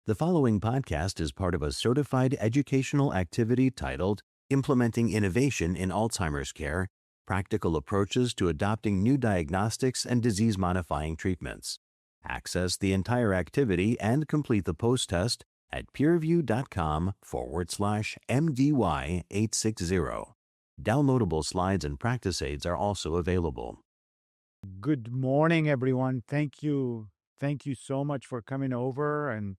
The following podcast is part of a certified educational activity titled Implementing Innovation in Alzheimer's Care, Practical Approaches to Adopting New Diagnostics and Disease-Modifying Treatments. Access the entire activity and complete the post-test at peerview.com/MDY860. Downloadable slides and practice aids are also available. Good morning, everyone. Thank you. Thank you so much for coming over. And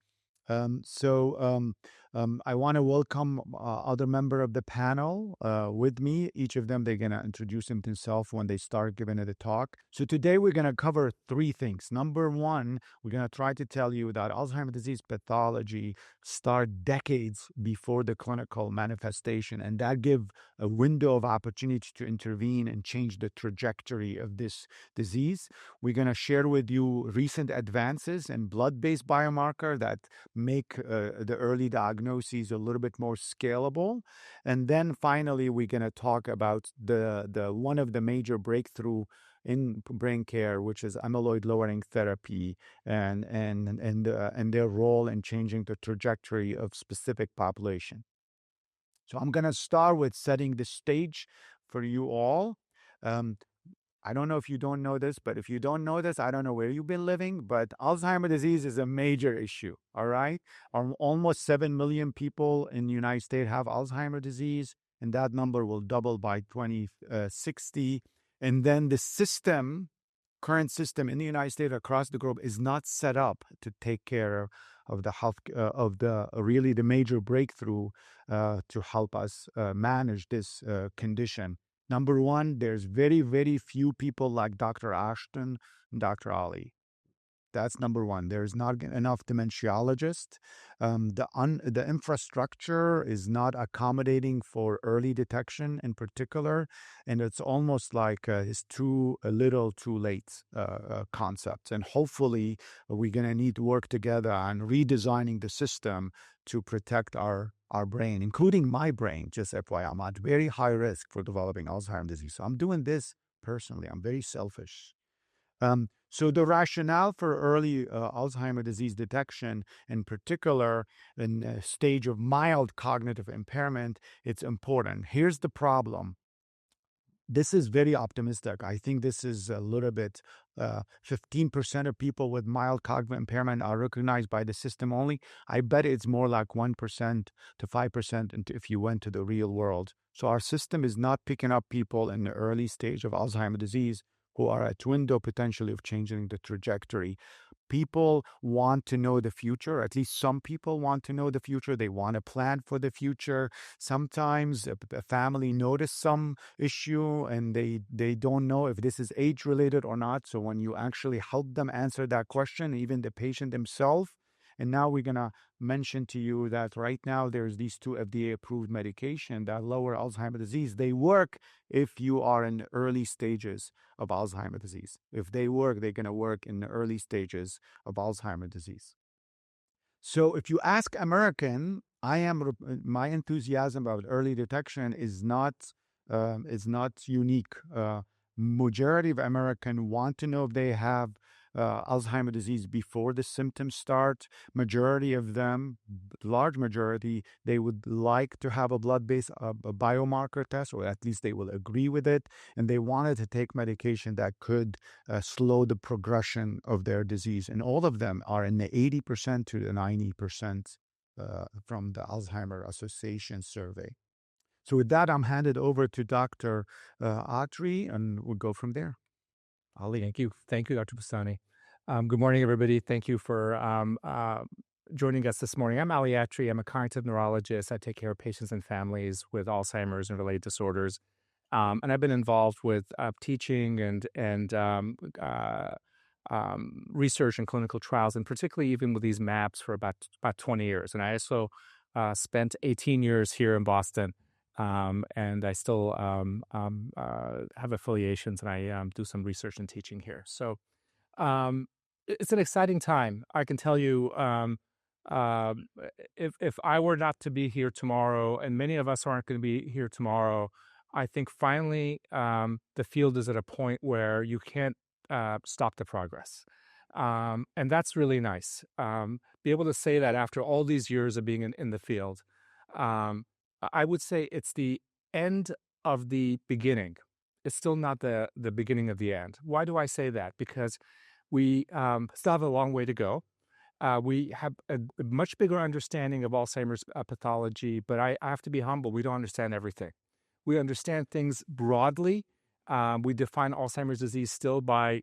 I want to welcome other member of the panel with me. Each of them, they're going to introduce themselves when they start giving the talk. So today we're going to cover three things. Number one, we're going to try to tell you that Alzheimer's disease pathology start decades before the clinical manifestation, and that give a window of opportunity to intervene and change the trajectory of this disease. We're going to share with you recent advances in blood-based biomarker that make the early diagnoses a little bit more scalable. And then finally, we're going to talk about the one of the major breakthrough in brain care, which is amyloid lowering therapy and their role in changing the trajectory of specific population. So I'm going to start with setting the stage for you all. I don't know if you don't know this, but if you don't know this, I don't know where you've been living, but Alzheimer's disease is a major issue, all right? Almost 7 million people in the United States have Alzheimer's disease, and that number will double by 2060. And then the current system in the United States across the globe is not set up to take care of the health, really the major breakthrough to help us manage this condition. Number one, there's very, very few people like Dr. Ashton and Dr. Ali. That's number one. There's not enough dementiologists. The infrastructure is not accommodating for early detection in particular, and it's almost like it's a little too late concept. And hopefully, we're going to need to work together on redesigning the system to protect our brain, including my brain. Just FYI, I'm at very high risk for developing Alzheimer's disease. So I'm doing this personally. I'm very selfish. So the rationale for early Alzheimer's disease detection, in particular in a stage of mild cognitive impairment, it's important. Here's the problem. This is very optimistic. I think this is a little bit, 15% of people with mild cognitive impairment are recognized by the system only. I bet it's more like 1% to 5% if you went to the real world. So our system is not picking up people in the early stage of Alzheimer's disease who are at window potentially of changing the trajectory. People want to know the future. At least some people want to know the future. They want to plan for the future. Sometimes a family notice some issue and they don't know if this is age-related or not. So when you actually help them answer that question, even the patient himself. And now we're going to mention to you that right now there's these two FDA-approved medications that lower Alzheimer's disease. They work if you are in the early stages of Alzheimer's disease. If they work, they're going to work in the early stages of Alzheimer's disease. So if you ask American, my enthusiasm about early detection is not unique. Majority of Americans want to know if they have Alzheimer's disease before the symptoms start. Majority of them, large majority, they would like to have a blood-based biomarker test, or at least they will agree with it, and they wanted to take medication that could slow the progression of their disease. And all of them are in the 80% to the 90% from the Alzheimer Association survey. So with that, I'm handed over to Dr. Atri, and we'll go from there. Ali. Thank you, Dr. Bustani. Good morning, everybody. Thank you for joining us this morning. I'm Ali Atri. I'm a cognitive neurologist. I take care of patients and families with Alzheimer's and related disorders. And I've been involved with teaching and research and clinical trials, and particularly even with these maps for about 20 years. And I also spent 18 years here in Boston. And I still have affiliations, and I do some research and teaching here. So it's an exciting time. I can tell you, if I were not to be here tomorrow, and many of us aren't going to be here tomorrow, I think finally the field is at a point where you can't stop the progress. And that's really nice. Be able to say that after all these years of being in the field, I would say it's the end of the beginning. It's still not the beginning of the end. Why do I say that? Because we still have a long way to go. We have a much bigger understanding of Alzheimer's pathology, but I have to be humble. We don't understand everything. We understand things broadly. We define Alzheimer's disease still by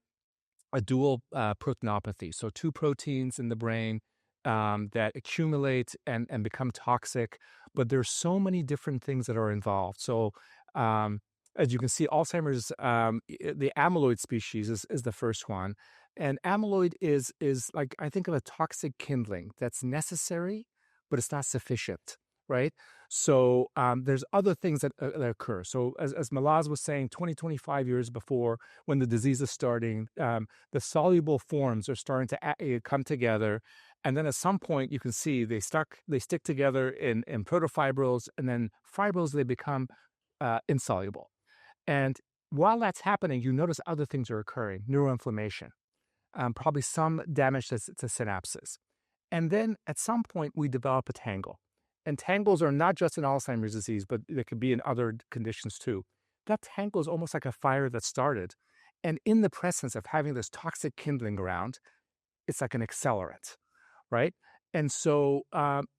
a dual proteinopathy. So two proteins in the brain that accumulate and become toxic. But there's so many different things that are involved. So as you can see, Alzheimer's, the amyloid species is the first one. And amyloid is like, I think of a toxic kindling that's necessary, but it's not sufficient, right? So there's other things that occur. So as Malaz was saying, 25 years before, when the disease is starting, the soluble forms are starting to come together. And then at some point, you can see they stick together in protofibrils, and then fibrils, they become insoluble. And while that's happening, you notice other things are occurring, neuroinflammation, probably some damage to synapses. And then at some point, we develop a tangle. And tangles are not just in Alzheimer's disease, but they could be in other conditions too. That tangle is almost like a fire that started. And in the presence of having this toxic kindling around, it's like an accelerant, right? And so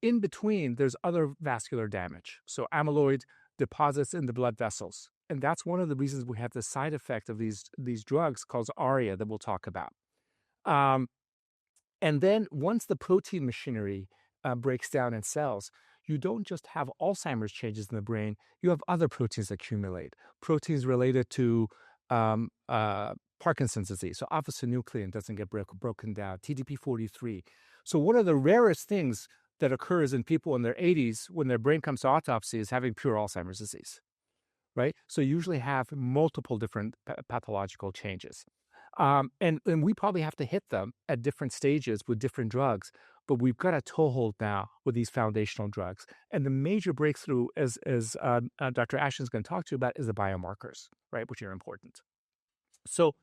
in between, there's other vascular damage. So amyloid deposits in the blood vessels. And that's one of the reasons we have the side effect of these drugs called ARIA that we'll talk about. And then once the protein machinery breaks down in cells, you don't just have Alzheimer's changes in the brain, you have other proteins accumulate. Proteins related to Parkinson's disease. So alpha-synuclein doesn't get broken down, TDP-43. So one of the rarest things that occurs in people in their 80s when their brain comes to autopsy is having pure Alzheimer's disease, right? So you usually have multiple different pathological changes. And we probably have to hit them at different stages with different drugs, but we've got a toehold now with these foundational drugs. And the major breakthrough, as Dr. Ashton's going to talk to you about, is the biomarkers, right, which are important. So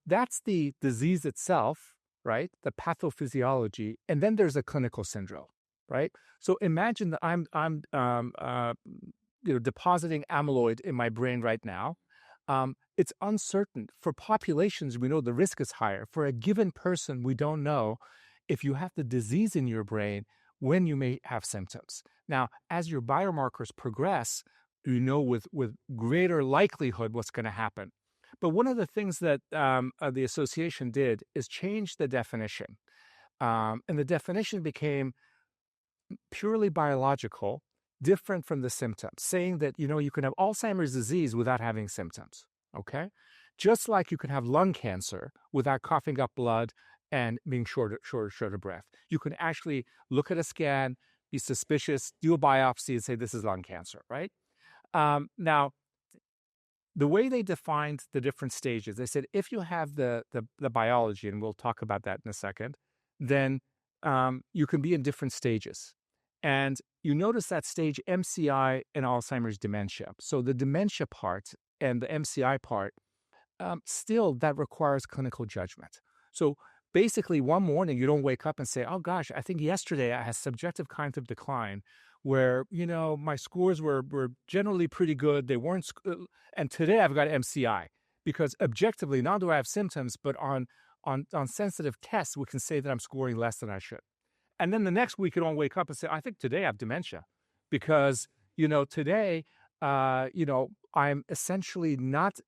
that's the disease itself, right, the pathophysiology, and then there's a clinical syndrome, right? So imagine that I'm depositing amyloid in my brain right now. It's uncertain. For populations, we know the risk is higher. For a given person, we don't know if you have the disease in your brain when you may have symptoms. Now, as your biomarkers progress, you know with greater likelihood what's going to happen. But one of the things that the association did is change the definition. And the definition became purely biological, different from the symptoms, saying that, you can have Alzheimer's disease without having symptoms, okay? Just like you can have lung cancer without coughing up blood and being short of breath. You can actually look at a scan, be suspicious, do a biopsy, and say this is lung cancer, right? Now, the way they defined the different stages, they said if you have the biology, and we'll talk about that in a second, then you can be in different stages. And you notice that stage MCI and Alzheimer's dementia. So the dementia part and the MCI part, still that requires clinical judgment. So basically one morning you don't wake up and say, oh gosh, I think yesterday I had subjective cognitive decline where, my scores were generally pretty good. They weren't, and today I've got MCI because objectively, not do I have symptoms, but on sensitive tests, we can say that I'm scoring less than I should. And then the next week, you don't wake up and say, I think today I have dementia because, today, I'm essentially not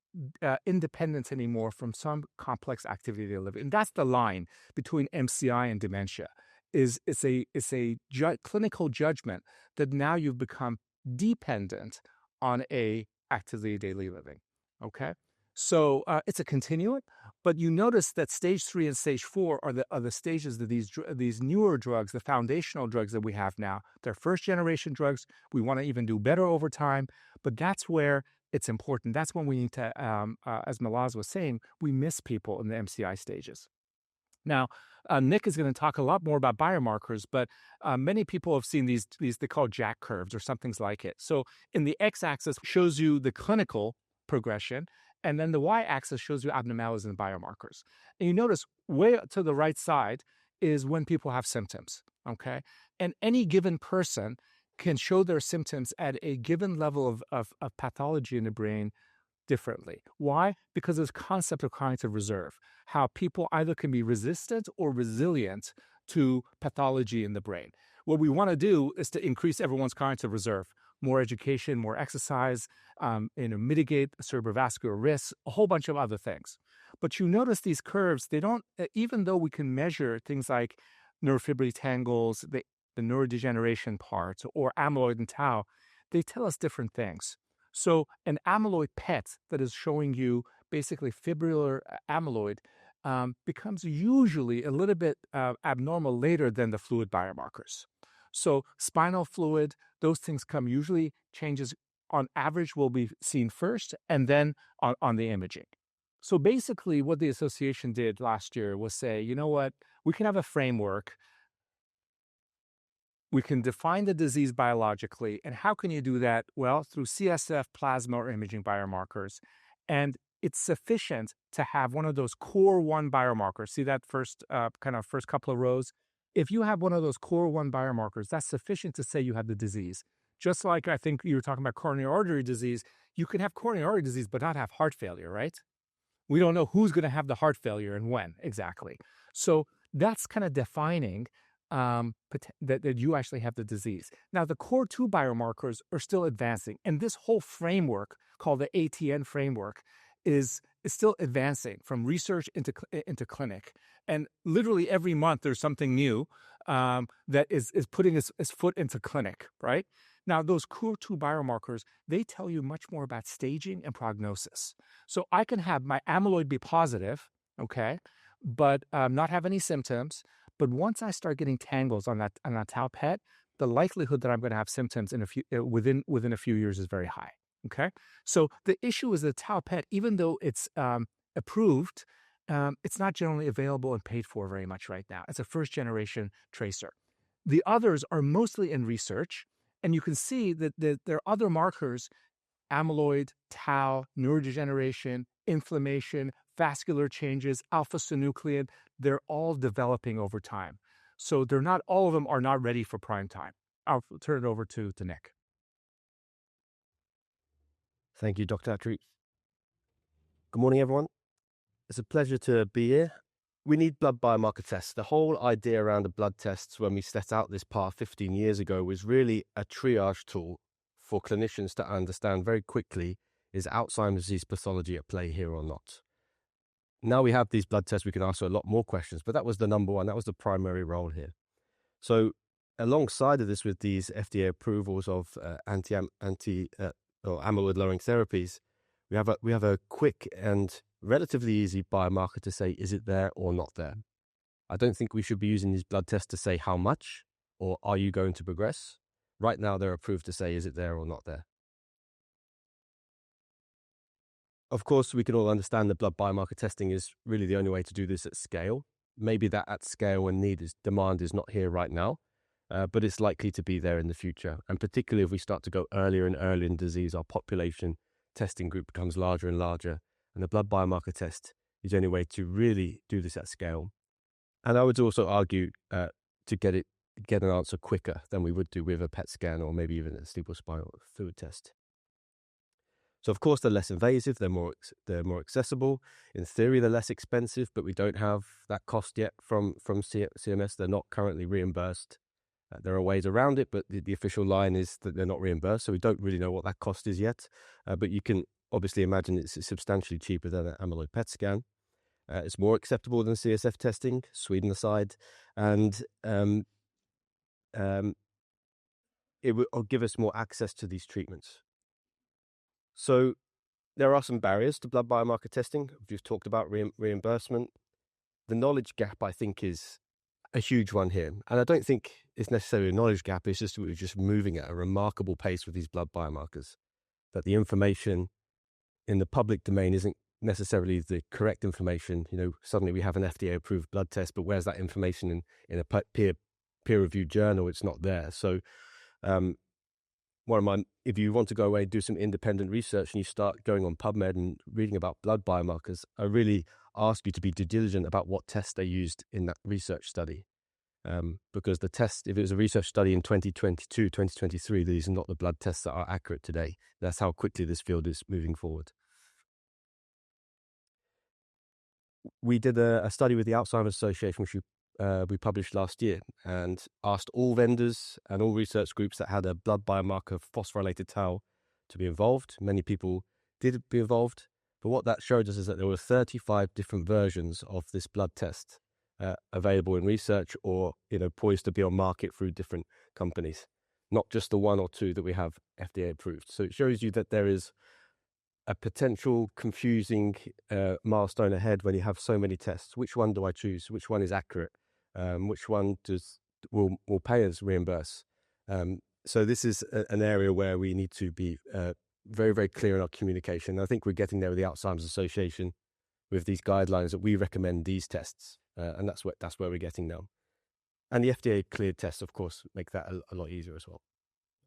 independent anymore from some complex activity of living. And that's the line between MCI and dementia. It's a clinical judgment that now you've become dependent on a activity of daily living, okay? So it's a continuum, but you notice that stage 3 and stage 4 are the stages of these newer drugs, the foundational drugs that we have now. They're first generation drugs. We want to even do better over time, but that's where it's important. That's when we need to, as Malaz was saying, we miss people in the MCI stages. Now, Nick is going to talk a lot more about biomarkers, but many people have seen these they call Jack curves or something like it. So in the x-axis shows you the clinical progression, And then the y-axis shows you abnormalities in biomarkers. And you notice way to the right side is when people have symptoms, okay? And any given person can show their symptoms at a given level of pathology in the brain differently. Why? Because of this concept of cognitive reserve, how people either can be resistant or resilient to pathology in the brain. What we want to do is to increase everyone's cognitive reserve, more education, more exercise, mitigate cerebrovascular risks, a whole bunch of other things. But you notice these curves, they don't, even though we can measure things like neurofibrillary tangles, the neurodegeneration part, or amyloid and tau, they tell us different things. So an amyloid PET that is showing you basically fibrillar amyloid becomes usually a little bit abnormal later than the fluid biomarkers. So spinal fluid, those things come usually, changes on average will be seen first and then on the imaging. So basically what the association did last year was say, you know what, we can have a framework. We can define the disease biologically. And how can you do that? Well, through CSF, plasma, or imaging biomarkers. And it's sufficient to have one of those core 1 biomarkers. See that first couple of rows? If you have one of those core 1 biomarkers, that's sufficient to say you have the disease. Just like I think you were talking about coronary artery disease, you can have coronary artery disease but not have heart failure, right? We don't know who's going to have the heart failure and when exactly. So that's kind of defining that you actually have the disease. Now, the core 2 biomarkers are still advancing, and this whole framework called the ATN framework is still advancing from research into clinic. And literally every month there's something new that is putting its foot into clinic, right? Now, those core 2 biomarkers, they tell you much more about staging and prognosis. So I can have my amyloid be positive, okay, but not have any symptoms. But once I start getting tangles on that tau PET, the likelihood that I'm going to have symptoms within a few years is very high. Okay, so the issue is the tau PET, even though it's approved, it's not generally available and paid for very much right now. It's a first generation tracer. The others are mostly in research, and you can see that there are other markers: amyloid, tau, neurodegeneration, inflammation, vascular changes, alpha-synuclein. They're all developing over time. So all of them are not ready for prime time. I'll turn it over to Nick. Thank you, Dr. Attry. Good morning, everyone. It's a pleasure to be here. We need blood biomarker tests. The whole idea around the blood tests when we set out this path 15 years ago was really a triage tool for clinicians to understand very quickly, is Alzheimer's disease pathology at play here or not? Now we have these blood tests, we can answer a lot more questions, but that was the number one, that was the primary role here. So alongside of this, with these FDA approvals of amyloid-lowering therapies, we have a quick and relatively easy biomarker to say, is it there or not there? I don't think we should be using these blood tests to say how much or are you going to progress. Right now, they're approved to say, is it there or not there? Of course, we can all understand that blood biomarker testing is really the only way to do this at scale. Maybe that at scale when demand is not here right now, but it's likely to be there in the future. And particularly if we start to go earlier and earlier in disease, our population testing group becomes larger and larger. And the blood biomarker test is the only way to really do this at scale. And I would also argue to get an answer quicker than we would do with a PET scan or maybe even a cerebrospinal fluid test. So of course they're less invasive, they're more accessible. In theory, they're less expensive, but we don't have that cost yet from CMS. They're not currently reimbursed. There are ways around it, but the official line is that they're not reimbursed. So we don't really know what that cost is yet. But you can obviously imagine it's substantially cheaper than an amyloid PET scan. It's more acceptable than CSF testing, Sweden aside, and it will give us more access to these treatments. So there are some barriers to blood biomarker testing. We've talked about reimbursement. The knowledge gap, I think, is a huge one here. And I don't think it's necessarily a knowledge gap. It's just we're just moving at a remarkable pace with these blood biomarkers, that the information in the public domain isn't necessarily the correct information. Suddenly we have an FDA-approved blood test, but where's that information in a peer-reviewed journal? It's not there. So if you want to go away and do some independent research and you start going on PubMed and reading about blood biomarkers, I really ask you to be due diligent about what tests they used in that research study. Because the test, if it was a research study in 2022, 2023, these are not the blood tests that are accurate today. That's how quickly this field is moving forward. We did a study with the Alzheimer's Association, which we published last year, and asked all vendors and all research groups that had a blood biomarker phosphorylated tau to be involved. Many people did be involved, but what that showed us is that there were 35 different versions of this blood test available in research or poised to be on market through different companies, not just the one or two that we have FDA approved. So it shows you that there is a potential confusing milestone ahead when you have so many tests. Which one do I choose? Which one is accurate? Which one will payers reimburse? So this is an area where we need to be very, very clear in our communication. I think we're getting there with the Alzheimer's Association with these guidelines that we recommend these tests, and that's where we're getting now. And the FDA cleared tests, of course, make that a lot easier as well.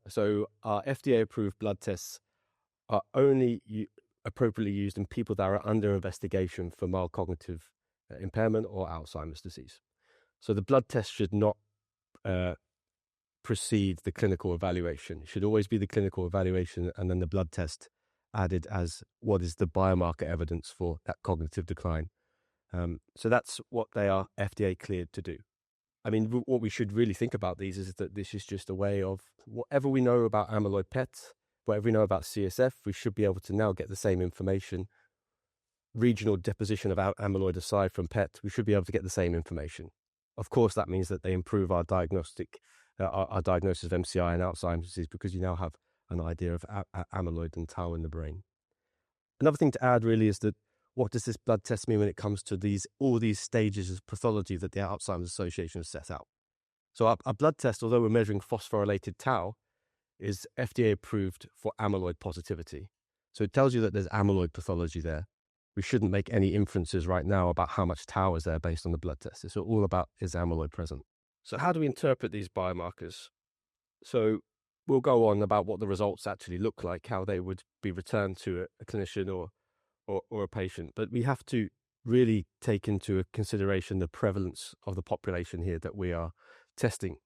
So our FDA approved blood tests are only appropriately used in people that are under investigation for mild cognitive impairment or Alzheimer's disease. So the blood test should not precede the clinical evaluation. It should always be the clinical evaluation and then the blood test added as what is the biomarker evidence for that cognitive decline. So that's what they are FDA cleared to do. I mean, what we should really think about these is that this is just a way of whatever we know about amyloid PET, whatever we know about CSF, we should be able to now get the same information. Regional deposition of amyloid aside from PET, we should be able to get the same information. Of course, that means that they improve our diagnosis of MCI and Alzheimer's disease because you now have an idea of amyloid and tau in the brain. Another thing to add really is that what does this blood test mean when it comes to all these stages of pathology that the Alzheimer's Association has set out? So our blood test, although we're measuring phosphorylated tau, is FDA approved for amyloid positivity. So it tells you that there's amyloid pathology there. We shouldn't make any inferences right now about how much tau is there based on the blood test. It's all about is amyloid present. So how do we interpret these biomarkers? So we'll go on about what the results actually look like, how they would be returned to a clinician or a patient. But we have to really take into consideration the prevalence of the population here that we are testing.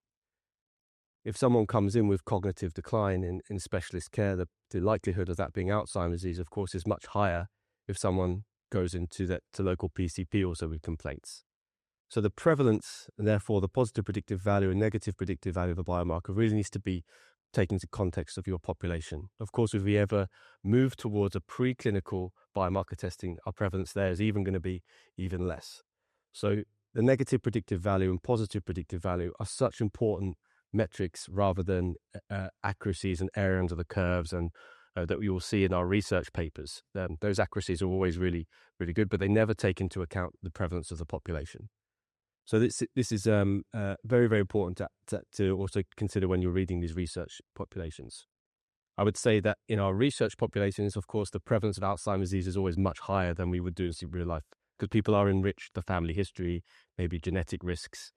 If someone comes in with cognitive decline in specialist care, the likelihood of that being Alzheimer's disease, of course, is much higher if someone goes to local PCP also with complaints. So the prevalence, and therefore the positive predictive value and negative predictive value of a biomarker really needs to be taken into context of your population. Of course, if we ever move towards a preclinical biomarker testing, our prevalence there is even going to be even less. So the negative predictive value and positive predictive value are such important metrics rather than accuracies and area under the curves and that we will see in our research papers. Those accuracies are always really, really good, but they never take into account the prevalence of the population. So this is very, very important to also consider when you're reading these research populations. I would say that in our research populations, of course, the prevalence of Alzheimer's disease is always much higher than we would do in real life because people are enriched, the family history, maybe genetic risks.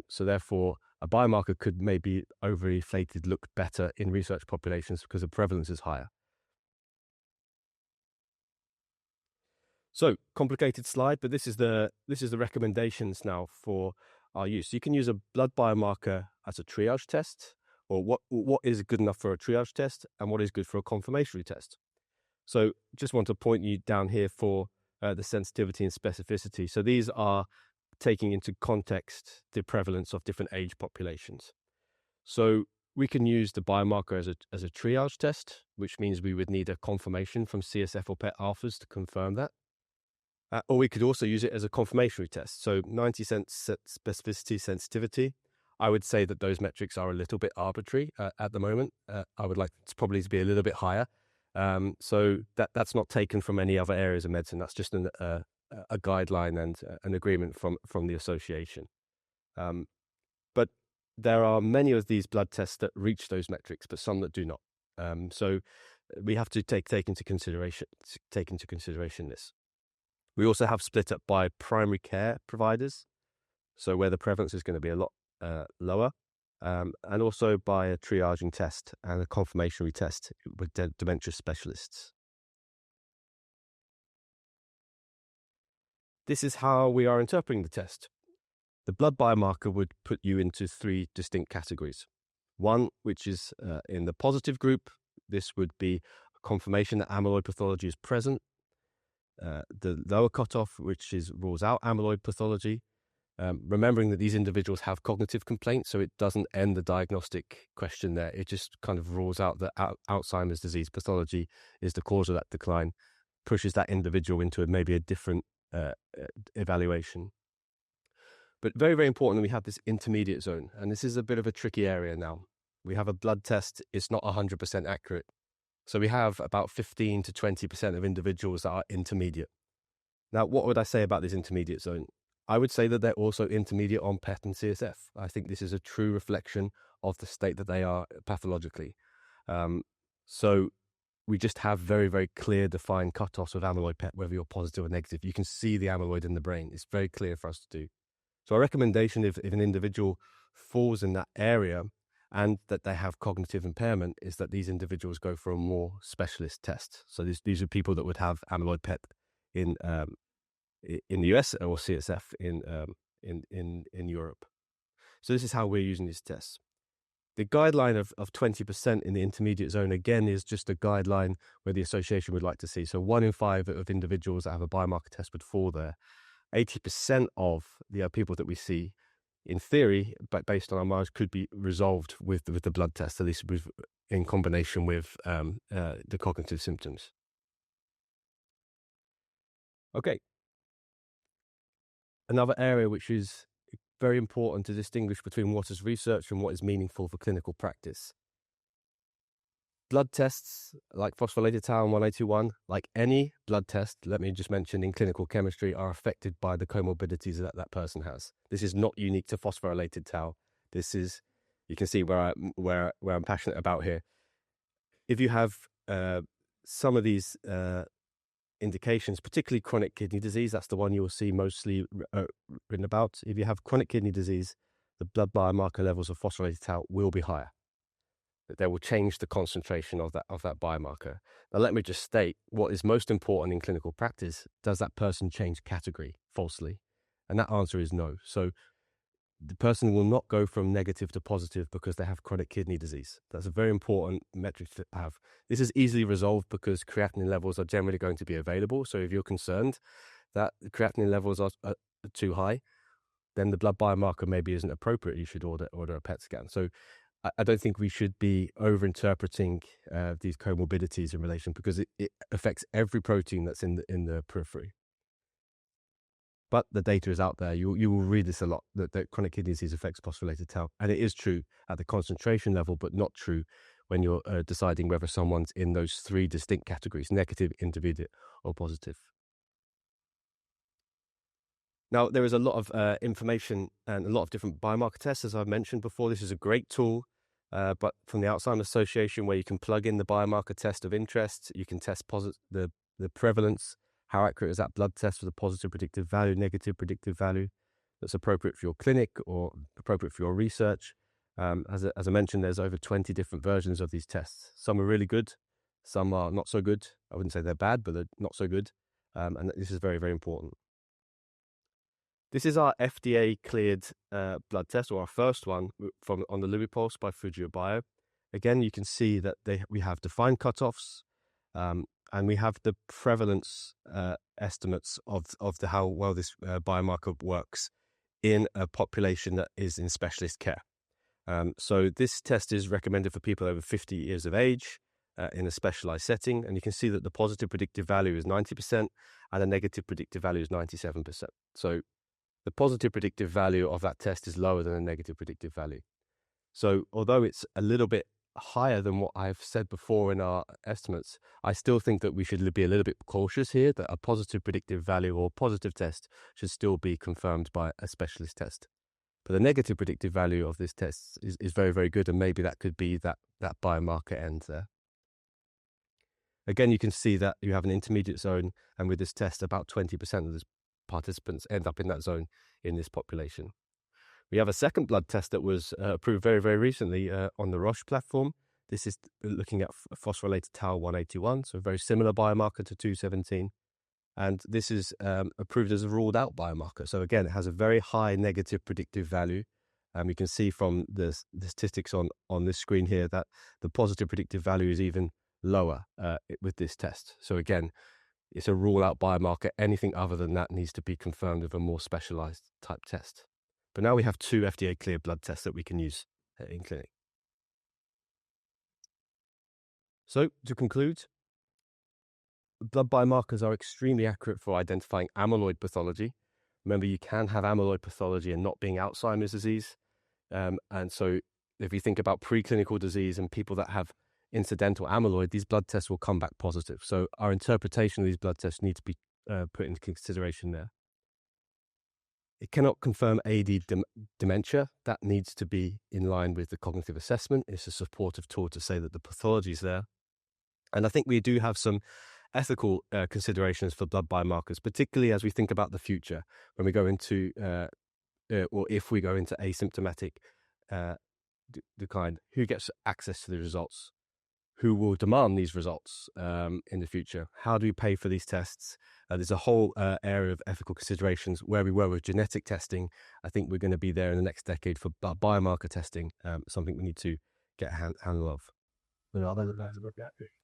So therefore, a biomarker could maybe overinflated look better in research populations because the prevalence is higher. So complicated slide, but this is the recommendations now for our use. You can use a blood biomarker as a triage test, or what is good enough for a triage test and what is good for a confirmatory test. So just want to point you down here for the sensitivity and specificity. So these are taking into context the prevalence of different age populations. So we can use the biomarker as a triage test, which means we would need a confirmation from CSF or PET alphas to confirm that. Or we could also use it as a confirmatory test. So 90% specificity, sensitivity. I would say that those metrics are a little bit arbitrary at the moment. I would like it probably to be a little bit higher. So that's not taken from any other areas of medicine. That's just a guideline and an agreement from the association. But there are many of these blood tests that reach those metrics, but some that do not. So we have to take into consideration this. We also have split up by primary care providers, so where the prevalence is going to be a lot lower. and also by a triaging test and a confirmatory test with dementia specialists. This is how we are interpreting the test. The blood biomarker would put you into 3 distinct categories. One, which is in the positive group. This would be a confirmation that amyloid pathology is present. The lower cutoff, which rules out amyloid pathology. Remembering that these individuals have cognitive complaints, so it doesn't end the diagnostic question there. It just kind of rules out that Alzheimer's disease pathology is the cause of that decline, pushes that individual into maybe a different evaluation. But very, very important that we have this intermediate zone, and this is a bit of a tricky area now. We have a blood test, it's not 100% accurate. So we have about 15 to 20% of individuals that are intermediate. Now, what would I say about this intermediate zone? I would say that they're also intermediate on PET and CSF. I think this is a true reflection of the state that they are pathologically. So we just have very, very clear defined cutoffs with amyloid PET, whether you're positive or negative. You can see the amyloid in the brain. It's very clear for us to do. So our recommendation, if an individual falls in that area and that they have cognitive impairment, is that these individuals go for a more specialist test. So these are people that would have amyloid PET in the US or CSF in Europe. So this is how we're using these tests. The guideline of 20% in the intermediate zone, again, is just a guideline where the association would like to see. So 1 in 5 of individuals that have a biomarker test would fall there. 80% of the people that we see, in theory, but based on our marks, could be resolved with the blood test, at least in combination with the cognitive symptoms. Okay. Another area which is very important to distinguish between what is research and what is meaningful for clinical practice. Blood tests like phosphorylated tau and 1821, like any blood test, let me just mention, in clinical chemistry, are affected by the comorbidities that person has. This is not unique to phosphorylated tau. This is, you can see where I'm passionate about here. If you have some of these indications, particularly chronic kidney disease, that's the one you will see mostly written about. If you have chronic kidney disease, the blood biomarker levels of phosphorylated tau will be higher. That they will change the concentration of that biomarker. Now, let me just state what is most important in clinical practice. Does that person change category falsely? And that answer is no. So the person will not go from negative to positive because they have chronic kidney disease. That's a very important metric to have. This is easily resolved because creatinine levels are generally going to be available. So if you're concerned that the creatinine levels are too high, then the blood biomarker maybe isn't appropriate. You should order a PET scan. So I don't think we should be over-interpreting these comorbidities in relation, because it affects every protein that's in the periphery. But the data is out there. You will read this a lot, that chronic kidney disease affects phosphorylated tau. And it is true at the concentration level, but not true when you're deciding whether someone's in those 3 distinct categories: negative, intermediate, or positive. Now, there is a lot of information and a lot of different biomarker tests, as I've mentioned before. This is a great tool, but from the Alzheimer's Association, where you can plug in the biomarker test of interest, you can test the prevalence, how accurate is that blood test for the positive predictive value, negative predictive value that's appropriate for your clinic or appropriate for your research. As I mentioned, there's over 20 different versions of these tests. Some are really good, some are not so good. I wouldn't say they're bad, but they're not so good. And this is very, very important. This is our FDA-cleared blood test, or our first one on the Lilly Pulse by Fujio Bio. Again, you can see that we have defined cutoffs, and we have the prevalence estimates of how well this biomarker works in a population that is in specialist care. So this test is recommended for people over 50 years of age in a specialized setting, and you can see that the positive predictive value is 90% and the negative predictive value is 97%. So the positive predictive value of that test is lower than the negative predictive value. So although it's a little bit higher than what I've said before in our estimates, I still think that we should be a little bit cautious here, that a positive predictive value or positive test should still be confirmed by a specialist test. But the negative predictive value of this test is very, very good, and maybe that could be that biomarker end there. Again, you can see that you have an intermediate zone, and with this test, about 20% of the participants end up in that zone in this population. We have a second blood test that was approved very, very recently on the Roche platform. This is looking at phosphorylated tau 181, so a very similar biomarker to 217. And this is approved as a ruled out biomarker. So again, it has a very high negative predictive value. You can see from the statistics on this screen here that the positive predictive value is even lower with this test. So again, it's a rule out biomarker. Anything other than that needs to be confirmed with a more specialized type test. But now we have 2 FDA cleared blood tests that we can use in clinic. So to conclude, blood biomarkers are extremely accurate for identifying amyloid pathology. Remember, you can have amyloid pathology and not being Alzheimer's disease. And so if you think about preclinical disease and people that have incidental amyloid, these blood tests will come back positive. So our interpretation of these blood tests need to be put into consideration there. It cannot confirm AD dementia. That needs to be in line with the cognitive assessment. It's a supportive tool to say that the pathology is there. And I think we do have some ethical considerations for blood biomarkers, particularly as we think about the future when we go into, or if we go into asymptomatic decline. Who gets access to the results? Who will demand these results in the future? How do we pay for these tests? There's a whole area of ethical considerations. Where we were with genetic testing, I think we're going to be there in the next decade for biomarker testing, something we need to get a handle of.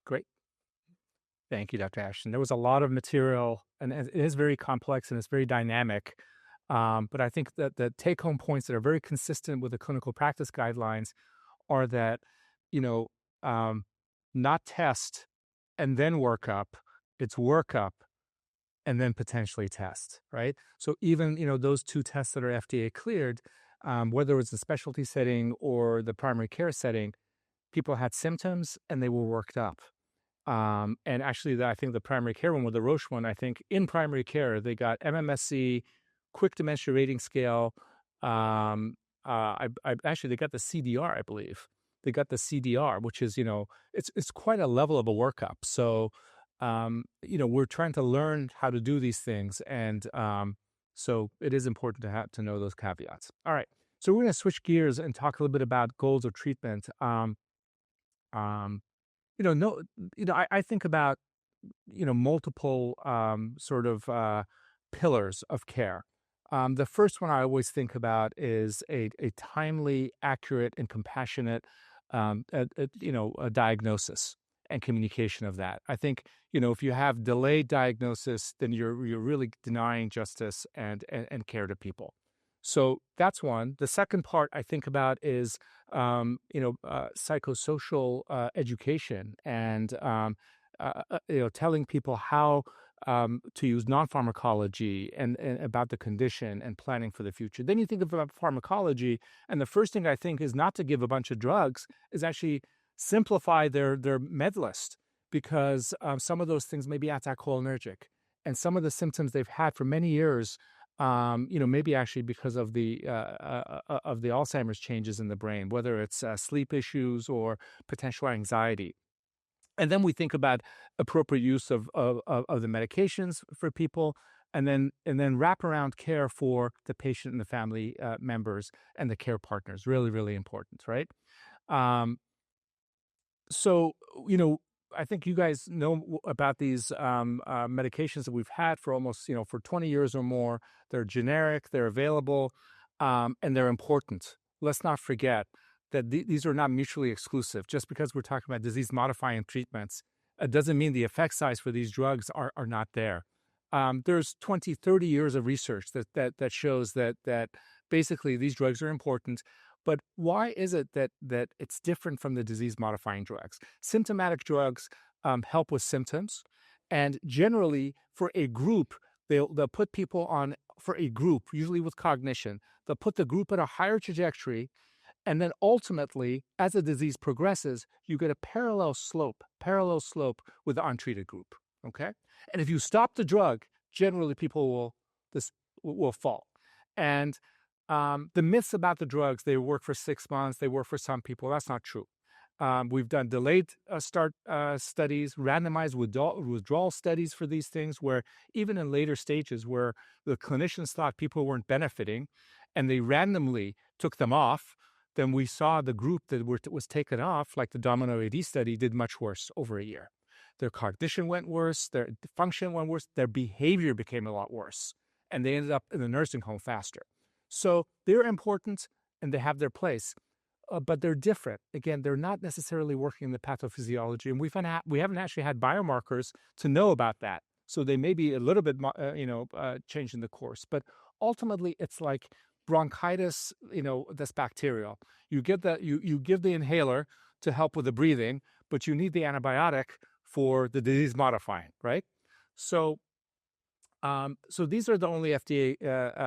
Great. Thank you, Dr. Ashton. There was a lot of material, and it is very complex and it's very dynamic. But I think that the take-home points that are very consistent with the clinical practice guidelines are that, not test and then workup, it's workup and then potentially test, right? So even, those 2 tests that are FDA cleared, whether it's the specialty setting or the primary care setting, people had symptoms and they were worked up. And actually, I think the primary care one, with the Roche one, I think in primary care, they got MMSE, quick dementia rating scale. Actually, they got the CDR, I believe. They got the CDR, which is, it's quite a level of a workup. So, we're trying to learn how to do these things. And so it is important to know those caveats. All right. So we're going to switch gears and talk a little bit about goals of treatment. I think about, multiple sort of pillars of care. The first one I always think about is a timely, accurate, and compassionate, a diagnosis and communication of that. I think, if you have delayed diagnosis, then you're really denying justice and care to people. So that's one. The second part I think about is, psychosocial education and, telling people how to use non-pharmacology and about the condition and planning for the future. Then you think about pharmacology, and the first thing I think is not to give a bunch of drugs, is actually simplify their med list, because some of those things may be anticholinergic, and some of the symptoms they've had for many years, maybe actually because of the Alzheimer's changes in the brain, whether it's sleep issues or potential anxiety. And then we think about appropriate use of the medications for people, and then wraparound care for the patient and the family members and the care partners. Really, really important, right? So, I think you guys know about these medications that we've had for almost, for 20 years or more. They're generic, they're available, and they're important. Let's not forget that these are not mutually exclusive. Just because we're talking about disease-modifying treatments, it doesn't mean the effect size for these drugs are not there. There's 20, 30 years of research that shows that basically these drugs are important. But why is it that it's different from the disease-modifying drugs? Symptomatic drugs help with symptoms, and generally for a group, they'll put people on, for a group, usually with cognition, they'll put the group at a higher trajectory. And then ultimately, as the disease progresses, you get a parallel slope with the untreated group, okay? And if you stop the drug, generally people will fall. And the myths about the drugs, they work for 6 months, they work for some people, that's not true. We've done delayed start studies, randomized withdrawal studies for these things, where even in later stages where the clinicians thought people weren't benefiting, and they randomly took them off, then we saw the group that was taken off, like the Domino AD study, did much worse over a year. Their cognition went worse, their function went worse, their behavior became a lot worse, and they ended up in the nursing home faster. So they're important and they have their place, but they're different. Again, they're not necessarily working in the pathophysiology, and we haven't actually had biomarkers to know about that. So they may be a little bit, changing the course, but ultimately it's like bronchitis, that's bacterial. You give the inhaler to help with the breathing, but you need the antibiotic for the disease modifying, right? So these are the only FDA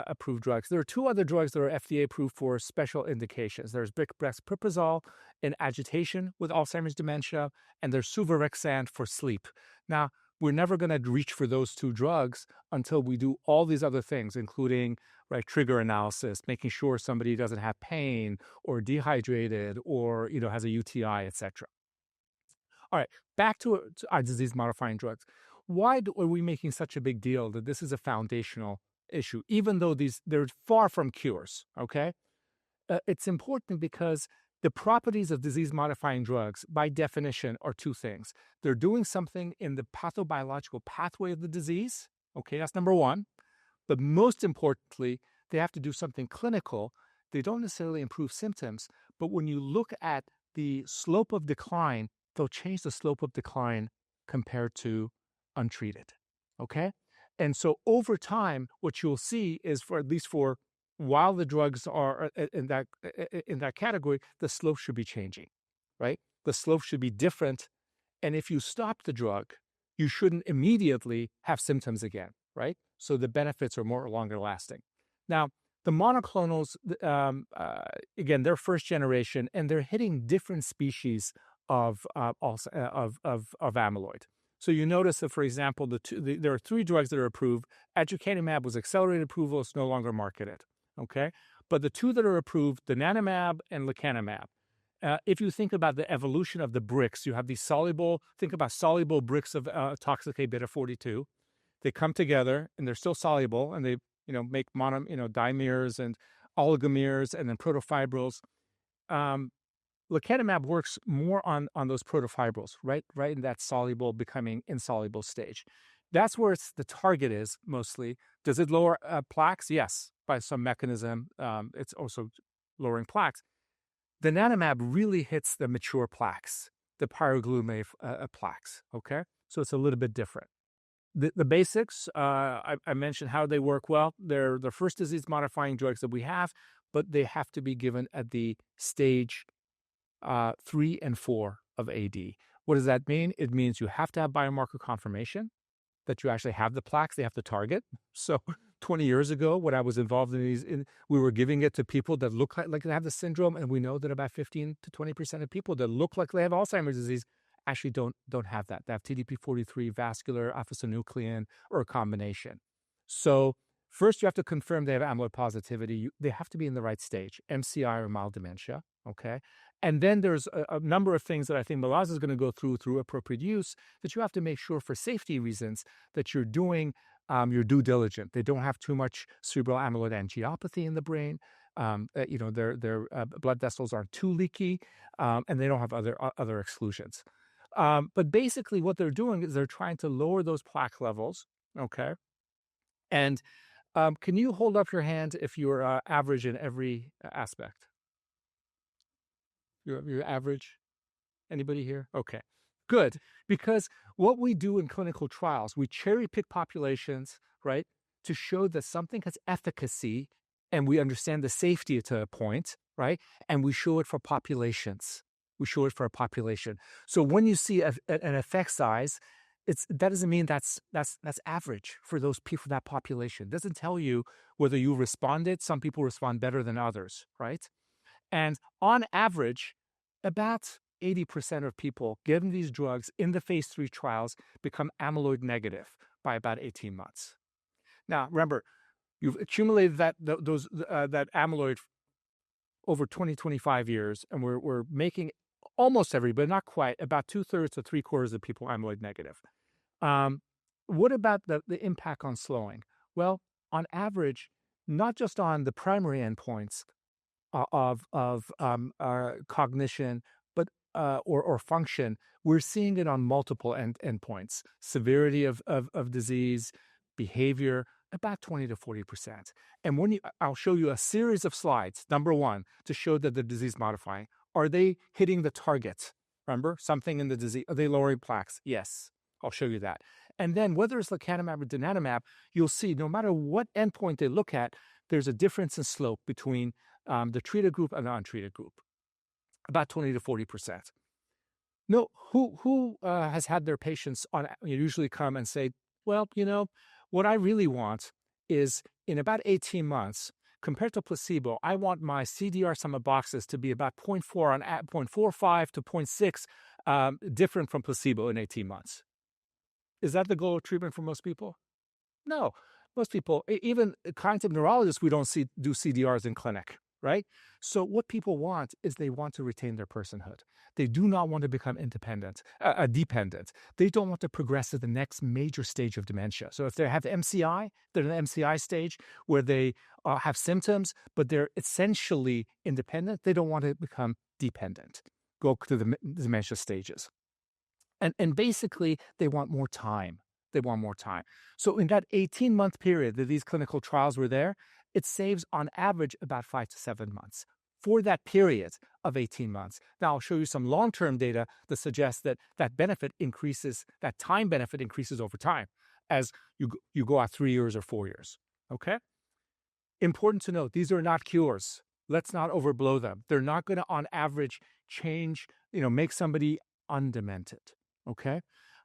approved drugs. There are two other drugs that are FDA approved for special indications. There's brexpiprazole in agitation with Alzheimer's dementia, and there's suvorexant for sleep. Now, we're never going to reach for those two drugs until we do all these other things, including trigger analysis, making sure somebody doesn't have pain or dehydrated or has a UTI, etc. All right, back to our disease-modifying drugs. Why are we making such a big deal that this is a foundational issue, even though they're far from cures, okay? It's important because the properties of disease-modifying drugs, by definition, are two things. They're doing something in the pathobiological pathway of the disease, okay, that's number one. But most importantly, they have to do something clinical. They don't necessarily improve symptoms, but when you look at the slope of decline, they'll change the slope of decline compared to untreated, okay? And so over time, what you'll see is, for at least for while the drugs are in that category, the slope should be changing, right? The slope should be different. And if you stop the drug, you shouldn't immediately have symptoms again, right? So the benefits are more longer lasting. Now, the monoclonals, again, they're first generation, and they're hitting different species of amyloid. So you notice that, for example, there are three drugs that are approved. Aducanumab was accelerated approval; it's no longer marketed. Okay, but the two that are approved, donanemab and lecanemab. If you think about the evolution of the bricks, you have these soluble bricks of toxic A-beta-42. They come together and they're still soluble, and they make dimers and oligomers and then protofibrils. Lecanemab works more on those protofibrils, right in that soluble becoming insoluble stage. That's where the target is mostly. Does it lower plaques? Yes, by some mechanism. It's also lowering plaques. Donanemab really hits the mature plaques, the pyroglutamate plaques. Okay, so it's a little bit different. The basics, I mentioned how they work. Well, they're the first disease-modifying drugs that we have, but they have to be given at the stage 3 and 4 of AD. What does that mean? It means you have to have biomarker confirmation that you actually have the plaques they have to target. So 20 years ago, when I was involved in these, we were giving it to people that look like they have the syndrome, and we know that about 15 to 20% of people that look like they have Alzheimer's disease actually don't have that. They have TDP-43, vascular, alpha-synuclein, or a combination. So first, you have to confirm they have amyloid positivity. They have to be in the right stage, MCI or mild dementia, okay? And then there's a number of things that I think Milaz is going to go through appropriate use, that you have to make sure for safety reasons that you're doing your due diligence. They don't have too much cerebral amyloid angiopathy in the brain. Their blood vessels aren't too leaky, and they don't have other exclusions. But basically what they're doing is they're trying to lower those plaque levels, okay? And can you hold up your hand if you're average in every aspect? You're average? Anybody here? Okay, good. Because what we do in clinical trials, we cherry pick populations, right, to show that something has efficacy, and we understand the safety to a point, right? And we show it for populations. We show it for a population. So when you see an effect size, that doesn't mean that's average for those people, for that population. It doesn't tell you whether you responded. Some people respond better than others, right? And on average, about 80% of people given these drugs in the phase 3 trials become amyloid negative by about 18 months. Now, remember, you've accumulated that amyloid over 20-25 years, and we're making almost everybody, not quite, about 2/3 to 3/4 of people amyloid negative. What about the impact on slowing? Well, on average, not just on the primary endpoints of cognition, but or function. We're seeing it on multiple endpoints: severity of disease, behavior, about 20 to 40%. And I'll show you a series of slides. Number one, to show that the disease modifying. Are they hitting the target? Remember, something in the disease. Are they lowering plaques? Yes. I'll show you that. And then whether it's lecanemab or donanemab, you'll see no matter what endpoint they look at, there's a difference in slope between the treated group and the untreated group, about 20 to 40%. No, who has had their patients usually come and say, well, what I really want is in about 18 months, compared to placebo, I want my CDR sum of boxes to be about 0.4 on 0.45 to 0.6 different from placebo in 18 months. Is that the goal of treatment for most people? No. Most people, even cognitive neurologists, we don't do CDRs in clinic, right? So what people want is they want to retain their personhood. They do not want to become dependent. They don't want to progress to the next major stage of dementia. So if they have MCI, they're in the MCI stage where they have symptoms, but they're essentially independent. They don't want to become dependent, go to the dementia stages. And basically, they want more time. They want more time. So in that 18-month period that these clinical trials were there, it saves on average about 5 to 7 months for that period of 18 months. Now, I'll show you some long-term data that suggests that benefit increases, that time benefit increases over time as you go out 3 years or 4 years, okay? Important to note, these are not cures. Let's not overblow them. They're not going to, on average, change, make somebody undemented, okay?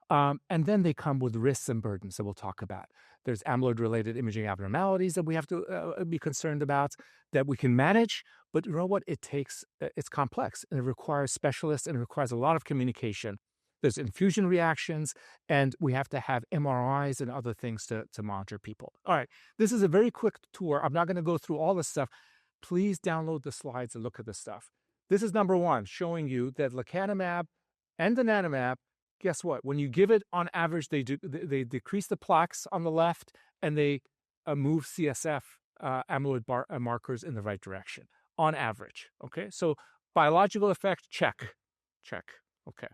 And then they come with risks and burdens that we'll talk about. There's amyloid-related imaging abnormalities that we have to be concerned about that we can manage, but you know what? It's complex, and it requires specialists, and it requires a lot of communication. There's infusion reactions, and we have to have MRIs and other things to monitor people. All right, this is a very quick tour. I'm not going to go through all this stuff. Please download the slides and look at this stuff. This is number one, showing you that lecanemab and donanemab, guess what? When you give it on average, they decrease the plaques on the left, and they move CSF amyloid markers in the right direction on average. Okay, so biological effect, check. Okay,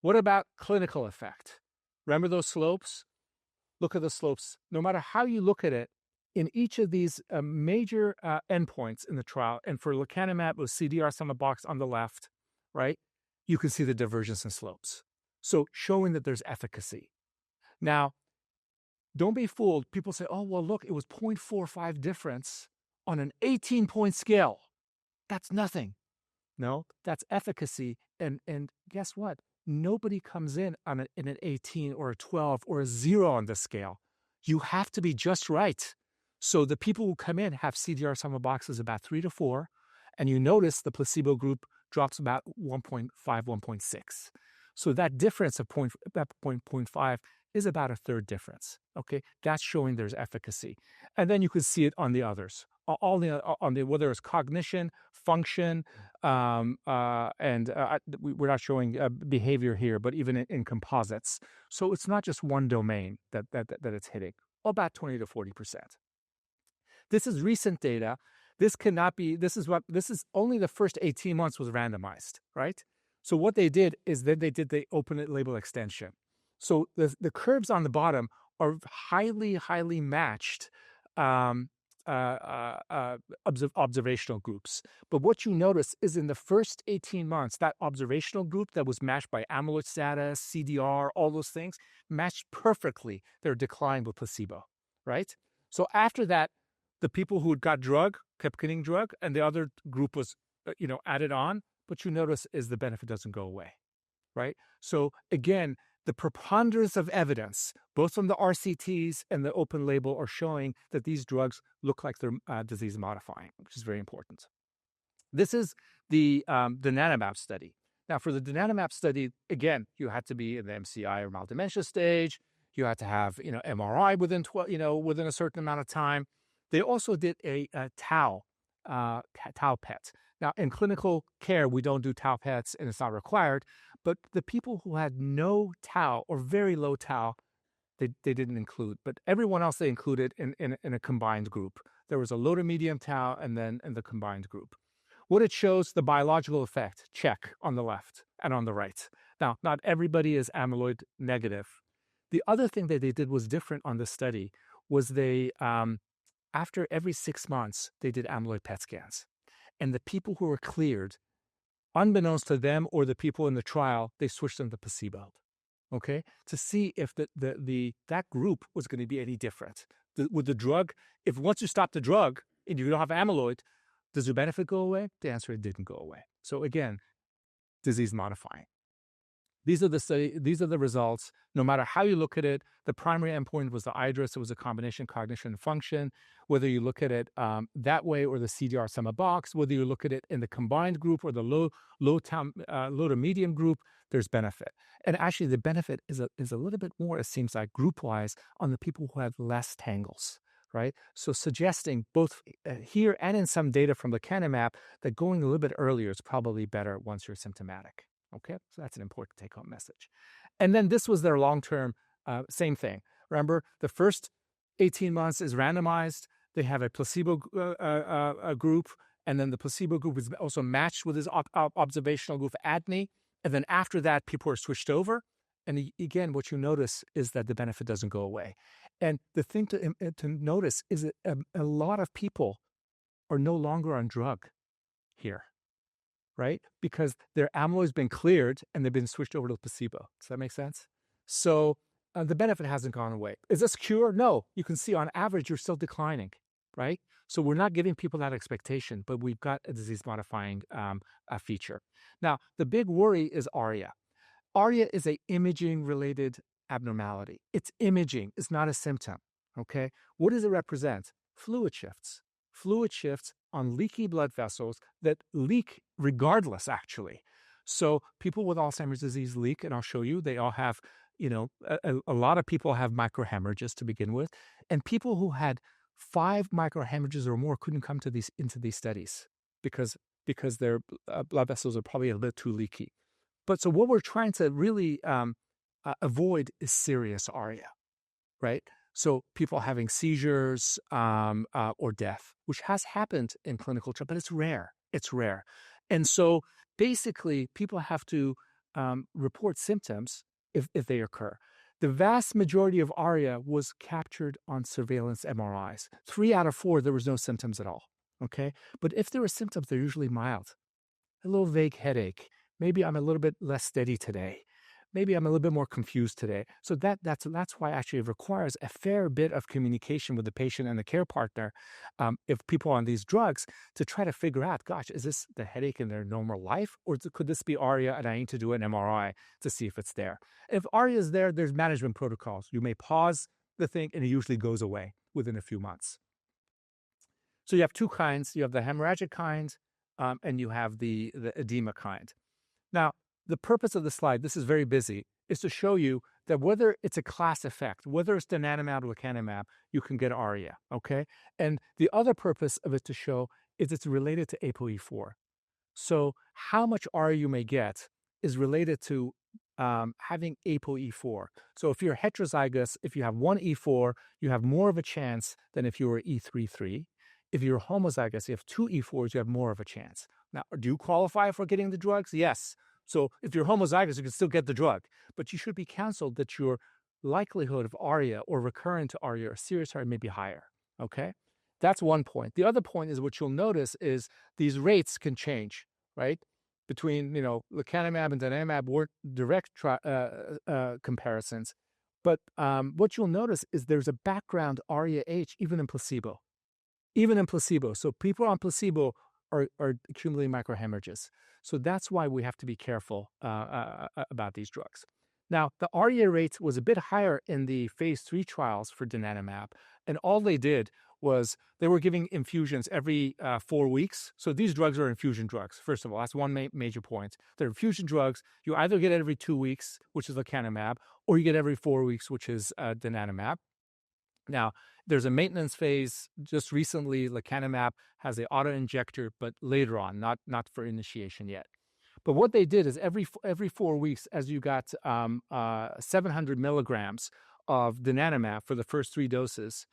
what about clinical effect? Remember those slopes? Look at the slopes. No matter how you look at it, in each of these major endpoints in the trial, and for lecanemab, it was CDR sum of box on the left, right? You can see the divergence in slopes. So showing that there's efficacy. Now, don't be fooled. People say, oh, well, look, it was 0.45 difference on an 18-point scale. That's nothing. No, that's efficacy. And guess what? Nobody comes in in an 18 or a 12 or a 0 on this scale. You have to be just right. So the people who come in have CDR sum of boxes about 3 to 4, and you notice the placebo group drops about 1.5, 1.6. So that difference of 0.5 is about a third difference. Okay, that's showing there's efficacy, and then you can see it on the others, whether it's cognition, function, and we're not showing behavior here, but even in composites. So it's not just one domain that it's hitting. About 20 to 40%. This is recent data. This is only the first 18 months was randomized, right? So what they did is then they did the open label extension. So the curves on the bottom are highly, highly matched observational groups. But what you notice is in the first 18 months, that observational group that was matched by amyloid status, CDR, all those things, matched perfectly their decline with placebo, right? So after that, the people who got drug kept getting drug, and the other group was, added on. What you notice is the benefit doesn't go away, right? So again, the preponderance of evidence, both from the RCTs and the open label, are showing that these drugs look like they're disease modifying, which is very important. This is the donanemab study. Now, for the donanemab study, again, you had to be in the MCI or mild dementia stage. You had to have MRI within a certain amount of time. They also did a tau PET. Now, in clinical care, we don't do tau PETs, and it's not required. But the people who had no tau or very low tau, they didn't include, but everyone else they included in a combined group. There was a low to medium tau and then in the combined group. What it shows, the biological effect, check on the left and on the right. Now, not everybody is amyloid negative. The other thing that they did was different on this study was they, after every 6 months, they did amyloid PET scans. And the people who were cleared, unbeknownst to them or the people in the trial, they switched them to placebo, okay, to see if that group was going to be any different. With the drug, if once you stop the drug and you don't have amyloid, does the benefit go away? The answer, it didn't go away. So again, disease modifying. These are the results. No matter how you look at it, the primary endpoint was the iADRS. It was a combination cognition and function. Whether you look at it that way or the CDR sum of box, whether you look at it in the combined group or the low to medium group, there's benefit. And actually, the benefit is a little bit more, it seems like, group-wise on the people who have less tangles, right? So suggesting both here and in some data from lecanemab that going a little bit earlier is probably better once you're symptomatic. Okay, so that's an important take-home message. And then this was their long-term, same thing. Remember, the first 18 months is randomized. They have a placebo group, and then the placebo group is also matched with this observational group, ADNI. And then after that, people are switched over. And again, what you notice is that the benefit doesn't go away. And the thing to notice is that a lot of people are no longer on drug here, right? Because their amyloid's been cleared and they've been switched over to placebo. Does that make sense? So the benefit hasn't gone away. Is this cure? No. You can see on average, you're still declining, right? So we're not giving people that expectation, but we've got a disease-modifying feature. Now, the big worry is ARIA. ARIA is an imaging-related abnormality. It's imaging. It's not a symptom, okay? What does it represent? Fluid shifts. Fluid shifts on leaky blood vessels that leak regardless, actually. So people with Alzheimer's disease leak, and I'll show you, they all have, a lot of people have microhemorrhages to begin with, and people who had 5 microhemorrhages or more couldn't come into these studies because their blood vessels are probably a little bit too leaky. But so what we're trying to really avoid is serious ARIA, right? So people having seizures or death, which has happened in clinical trials, but it's rare. It's rare. And so basically people have to report symptoms if they occur. The vast majority of ARIA was captured on surveillance MRIs. 3 out of 4, there was no symptoms at all, okay? But if there were symptoms, they're usually mild. A little vague headache. Maybe I'm a little bit less steady today. Maybe I'm a little bit more confused today. So that's why actually it requires a fair bit of communication with the patient and the care partner, if people are on these drugs, to try to figure out, gosh, is this the headache in their normal life? Or could this be ARIA and I need to do an MRI to see if it's there? If ARIA is there, there's management protocols. You may pause the thing and it usually goes away within a few months. So you have 2 kinds. You have the hemorrhagic kind and you have the edema kind. Now, the purpose of the slide, this is very busy, is to show you that whether it's a class effect, whether it's donanemab or lecanemab, you can get ARIA, okay? And the other purpose of it to show is it's related to ApoE4. So how much ARIA you may get is related to having ApoE4. So if you're heterozygous, if you have one E4, you have more of a chance than if you were E33. If you're homozygous, you have 2 E4s, you have more of a chance. Now, do you qualify for getting the drugs? Yes. So if you're homozygous, you can still get the drug, but you should be counseled that your likelihood of ARIA or recurrent ARIA or serious ARIA may be higher, okay? That's one point. The other point is what you'll notice is these rates can change, right? Between, lecanemab and donanemab weren't direct comparisons, but what you'll notice is there's a background ARIA-H even in placebo. Even in placebo. So people on placebo are accumulating microhemorrhages. So that's why we have to be careful about these drugs. Now, the ARIA rate was a bit higher in the phase 3 trials for donanemab, and all they did was they were giving infusions every 4 weeks. So these drugs are infusion drugs, first of all. That's one major point. They're infusion drugs. You either get every 2 weeks, which is lecanemab, or you get every 4 weeks, which is donanemab. Now, there's a maintenance phase. Just recently, lecanemab has an auto-injector, but later on, not for initiation yet. But what they did is every 4 weeks, as you got 700 milligrams of donanemab for the first 3 doses,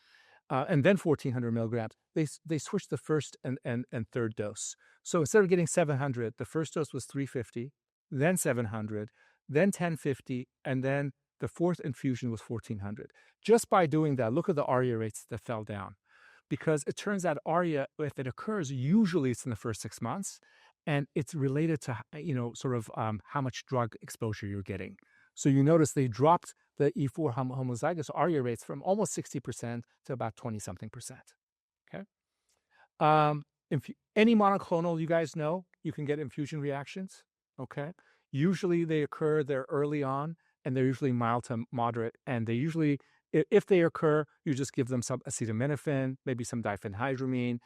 and then 1,400 milligrams, they switched the first and third dose. So instead of getting 700, the first dose was 350, then 700, then 1050, and then the fourth infusion was 1,400. Just by doing that, look at the ARIA rates that fell down. Because it turns out ARIA, if it occurs, usually it's in the first 6 months, and it's related to, how much drug exposure you're getting. So you notice they dropped the E4 homozygous ARIA rates from almost 60% to about 20-something%. Okay. Any monoclonal, you guys know, you can get infusion reactions. Okay. Usually they occur there early on, and they're usually mild to moderate, and they usually, if they occur, you just give them some acetaminophen, maybe some diphenhydramine,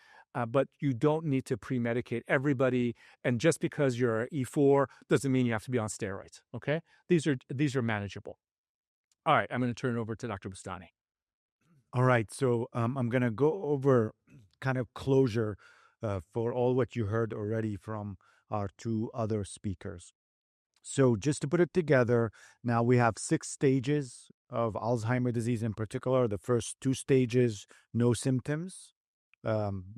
but you don't need to pre-medicate everybody. And just because you're E4 doesn't mean you have to be on steroids. Okay, these are manageable. All right, I'm going to turn it over to Dr. Bustani. All right, so I'm going to go over kind of closure for all what you heard already from our 2 other speakers. So just to put it together, now we have 6 stages of Alzheimer's disease in particular. The first 2 stages, no symptoms,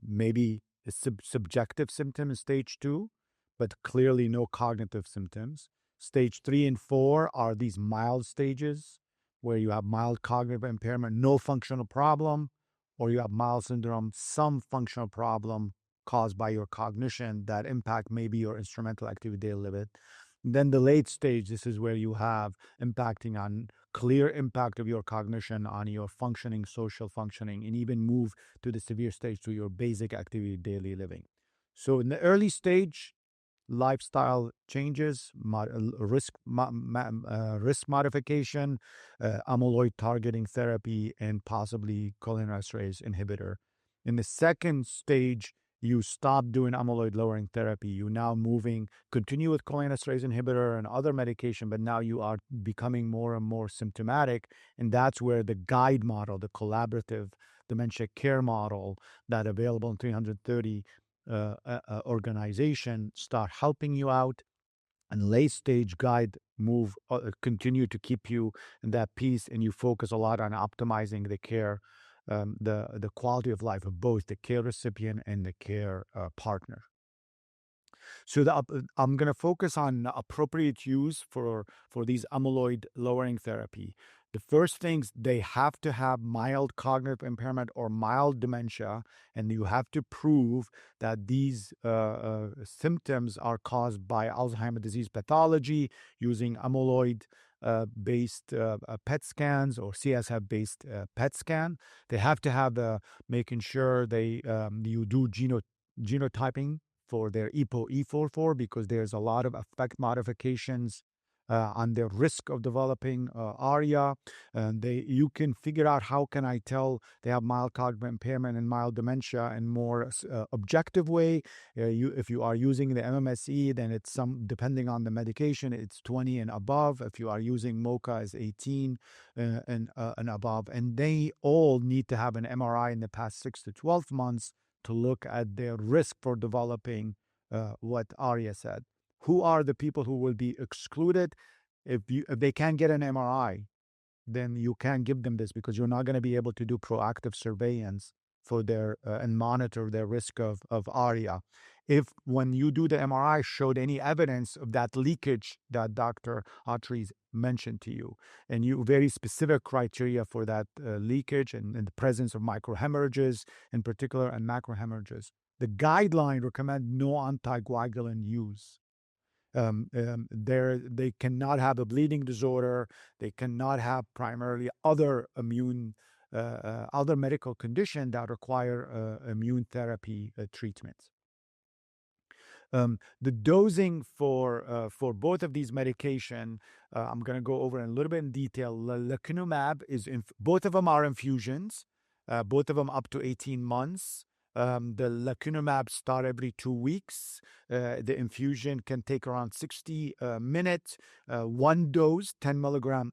maybe a subjective symptom in stage 2, but clearly no cognitive symptoms. Stage 3 and 4 are these mild stages where you have mild cognitive impairment, no functional problem, or you have mild syndrome, some functional problem caused by your cognition that impact maybe your instrumental activity daily living. Then the late stage, this is where you have impacting on clear impact of your cognition on your functioning, social functioning, and even move to the severe stage to your basic activity daily living. So in the early stage, lifestyle changes, risk modification, amyloid-targeting therapy, and possibly cholinesterase inhibitor. In the second stage, you stop doing amyloid-lowering therapy. You now continue with cholinesterase inhibitor and other medication, but now you are becoming more and more symptomatic, and that's where the GUIDE model, the collaborative dementia care model that available in 330 organization, start helping you out. And late stage GUIDE continue to keep you in that piece, and you focus a lot on optimizing the care, the quality of life of both the care recipient and the care partner. So I'm going to focus on appropriate use for these amyloid lowering therapy. The first things, they have to have mild cognitive impairment or mild dementia, and you have to prove that these symptoms are caused by Alzheimer's disease pathology using amyloid-based PET scans or CSF-based PET scan. They have to have making sure you do genotyping for their EPO-E44 because there's a lot of effect modifications on their risk of developing ARIA. You can figure out how can I tell they have mild cognitive impairment and mild dementia in more objective way. If you are using the MMSE, then it's depending on the medication, it's 20 and above. If you are using MoCA, it's 18 and above. And they all need to have an MRI in the past 6 to 12 months to look at their risk for developing what Arya said. Who are the people who will be excluded? If they can't get an MRI, then you can't give them this because you're not going to be able to do proactive surveillance for their and monitor their risk of ARIA. If when you do the MRI showed any evidence of that leakage that Dr. Autry mentioned to you, and you very specific criteria for that leakage and the presence of microhemorrhages in particular and macrohemorrhages, the guideline recommend no anticoagulant use. They cannot have a bleeding disorder. They cannot have primarily other other medical condition that require immune therapy treatments. The dosing for both of these medication, I'm going to go over in a little bit in detail. Lecanemab both of them are infusions, both of them up to 18 months. The lecanemab start every 2 weeks. The infusion can take around 60 minutes. One dose, 10 milligram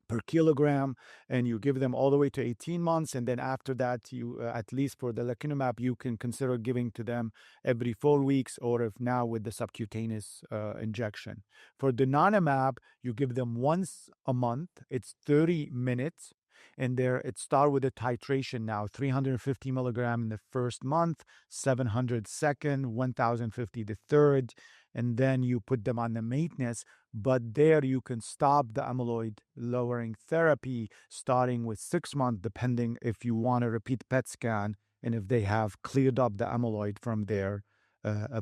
per kilogram, and you give them all the way to 18 months. And then after that, you at least for the lecanemab, you can consider giving to them every 4 weeks, or if now with the subcutaneous injection. For the donanemab, you give them once a month. It's 30 minutes. And there it start with a titration now, 350 milligram in the first month, 700 second, 1050 the third, and then you put them on the maintenance. But there you can stop the amyloid lowering therapy starting with 6 months, depending if you want to repeat PET scan and if they have cleared up the amyloid from their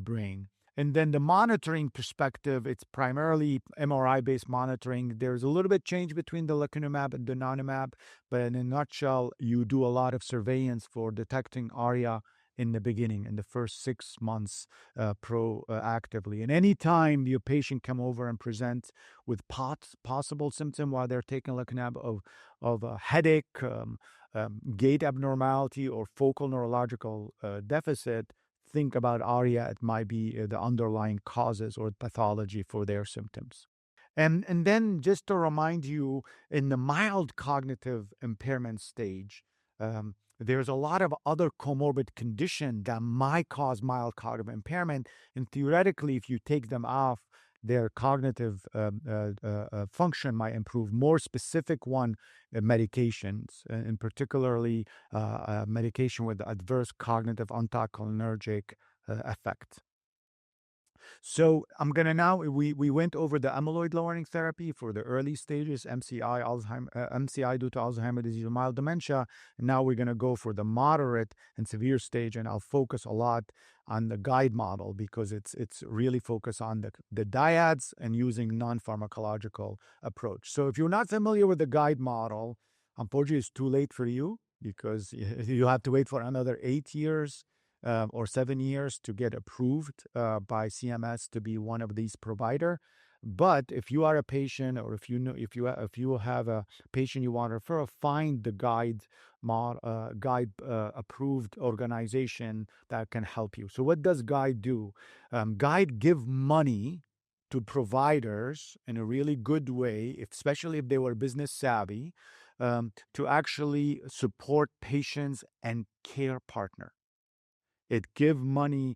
brain. And then the monitoring perspective, it's primarily MRI-based monitoring. There's a little bit change between the lecanemab and the donanemab, but in a nutshell, you do a lot of surveillance for detecting ARIA in the beginning, in the first 6 months, proactively. And anytime your patient come over and present with possible symptom while they're taking lecanemab of a headache, gait abnormality, or focal neurological deficit, think about ARIA. It might be the underlying causes or pathology for their symptoms. And then just to remind you, in the mild cognitive impairment stage, there's a lot of other comorbid condition that might cause mild cognitive impairment. And theoretically, if you take them off, their cognitive function might improve. More specific one, medications, and particularly medication with adverse cognitive ontocholinergic effect. So I'm gonna now, we went over the amyloid lowering therapy for the early stages, MCI due to Alzheimer's disease or mild dementia. And now we're gonna go for the moderate and severe stage, and I'll focus a lot on the guide model because it's really focused on the dyads and using non-pharmacological approach. So if you're not familiar with the guide model, unfortunately it's too late for you because you have to wait for another 8 years or 7 years to get approved by CMS to be one of these provider. But if you are a patient, or if you have a patient you want to refer, find the guide approved organization that can help you. So what does Guide do? Guide give money to providers in a really good way, especially if they were business savvy, to actually support patients and care partner. It give money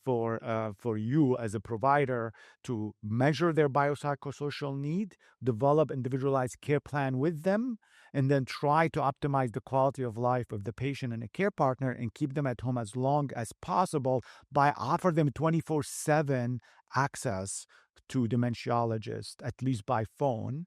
for you as a provider to measure their biopsychosocial need, develop individualized care plan with them, and then try to optimize the quality of life of the patient and a care partner and keep them at home as long as possible by offer them 24/7 access to dementiologists, at least by phone,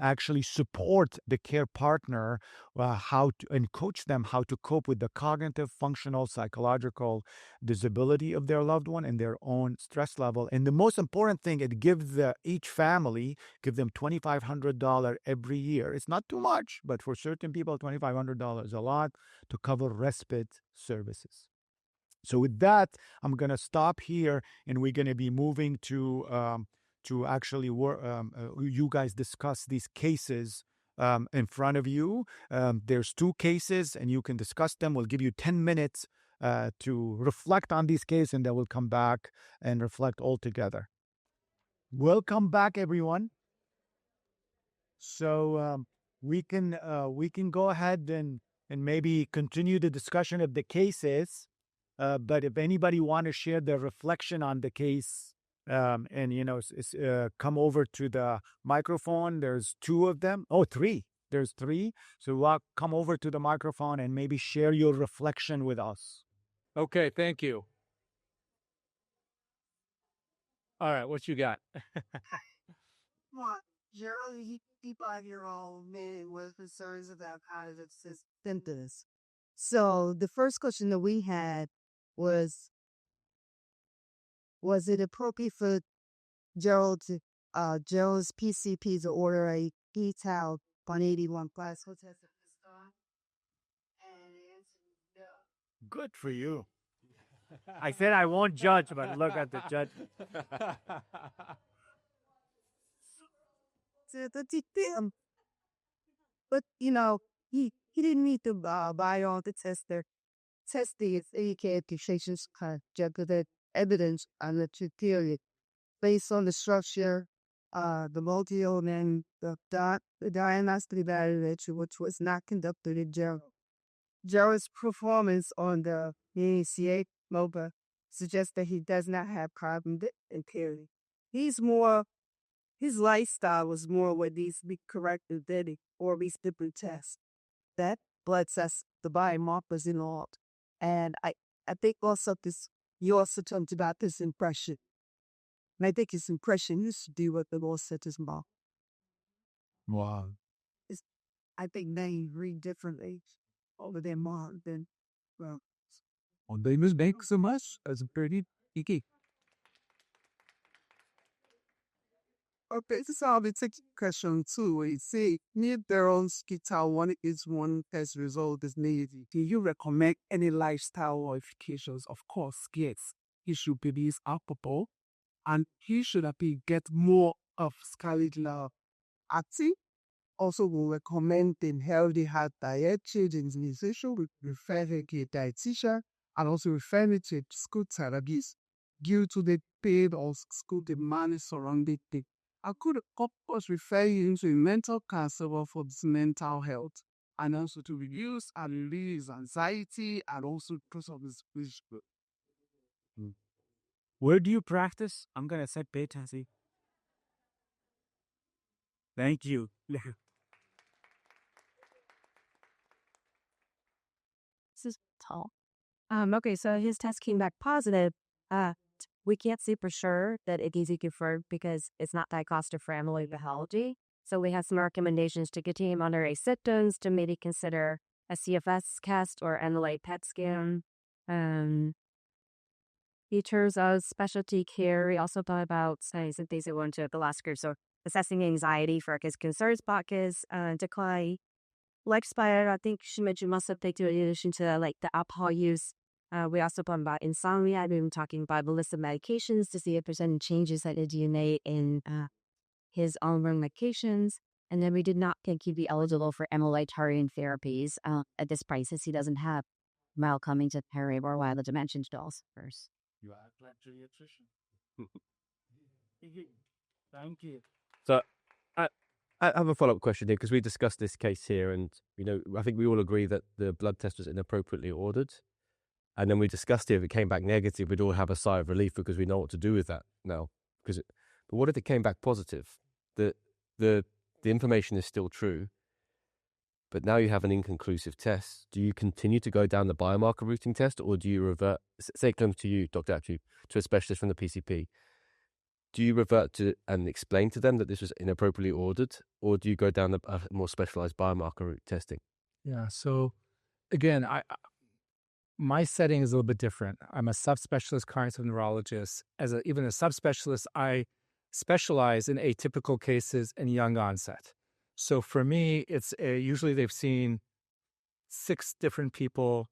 actually support the care partner and coach them how to cope with the cognitive, functional, psychological disability of their loved one and their own stress level. And the most important thing, it gives each family, give them $2,500 every year. It's not too much, but for certain people, $2,500 is a lot to cover respite services. So with that, I'm going to stop here, and we're going to be moving to actually you guys discuss these cases in front of you. There's 2 cases, and you can discuss them. We'll give you 10 minutes to reflect on these cases, and then we'll come back and reflect all together. Welcome back, everyone. So we can go ahead and maybe continue the discussion of the cases. But if anybody want to share their reflection on the case, and come over to the microphone. There's 2 of them. Oh, 3. There's 3. So come over to the microphone and maybe share your reflection with us. Okay, thank you. All right, what you got? Well, generally, 55-year-old man with concerns about cognitive symptoms. So the first question that we had was it appropriate for Gerald's PCP to order a detailed 181 classical test at this time? And the answer is no. Good for you. I said I won't judge, but look at the judge. But he didn't need to buy all the tester. Testing is indicated to patients conjecture evidence on the theory based on the structure the multi-old and the diagnostic evaluation, which was not conducted in Gerald. Gerald's performance on the ACA MOBA suggests that he does not have cognitive impairment. His lifestyle was more what needs to be corrected than it, or these different tests. That blood tests, the biomarkers and all. And I think also you also talked about this impression. And I think his impression used to do what the law said is about. Wow. I think they read differently over their mark than, well. They must make so much as a pretty picky. Okay, this is how we take question 2. We say, need their own skital one is one test result is needed. Do you recommend any lifestyle modifications? Of course, yes. He should be this alcohol and he should get more of scarlet acting. Also, we recommend a healthy heart diet, change in nutrition, we refer to a dietitian, and also refer it to school therapies due to the paid or school demand surrounding it. I could, of course, refer you into a mental counselor for this mental health, and also to reduce and release anxiety, and also because of this visual. Where do you practice? I'm going to say patency. Thank you. This is tall. Okay, so his test came back positive. We can't say for sure that it is confirmed because it's not diagnostic for amyloid pathology. So we have some recommendations to continue monitoring symptoms, to maybe consider a CFS test or amyloid PET scan. In terms of specialty care, we also thought about some things that went to the last group. So assessing anxiety for his concerns about his decline. Lifestyle, I think she mentioned must have taken in addition to like the alcohol use. We also talked about insomnia. I've been talking about the list of medications to see if there's any changes that the DNA in his ongoing medications. And then we did not think he'd be eligible for amyloid-targeting therapies at this price, since he doesn't have mild coming to peri or while the dimensions dolls first. You are a pediatrician. Thank you. So I have a follow-up question here because we discussed this case here, and I think we all agree that the blood test was inappropriately ordered. And then we discussed it. If it came back negative, we'd all have a sigh of relief because we know what to do with that now. But what if it came back positive? The information is still true, but now you have an inconclusive test. Do you continue to go down the biomarker routing test, or do you revert? Say it comes to you, Dr. Atru, to a specialist from the PCP. Do you revert to and explain to them that this was inappropriately ordered, or do you go down a more specialized biomarker route testing? Yeah. So again, my setting is a little bit different. I'm a subspecialist cognitive neurologist. Even a subspecialist, I specialize in atypical cases and young onset. So for me, it's usually they've seen 6 different people.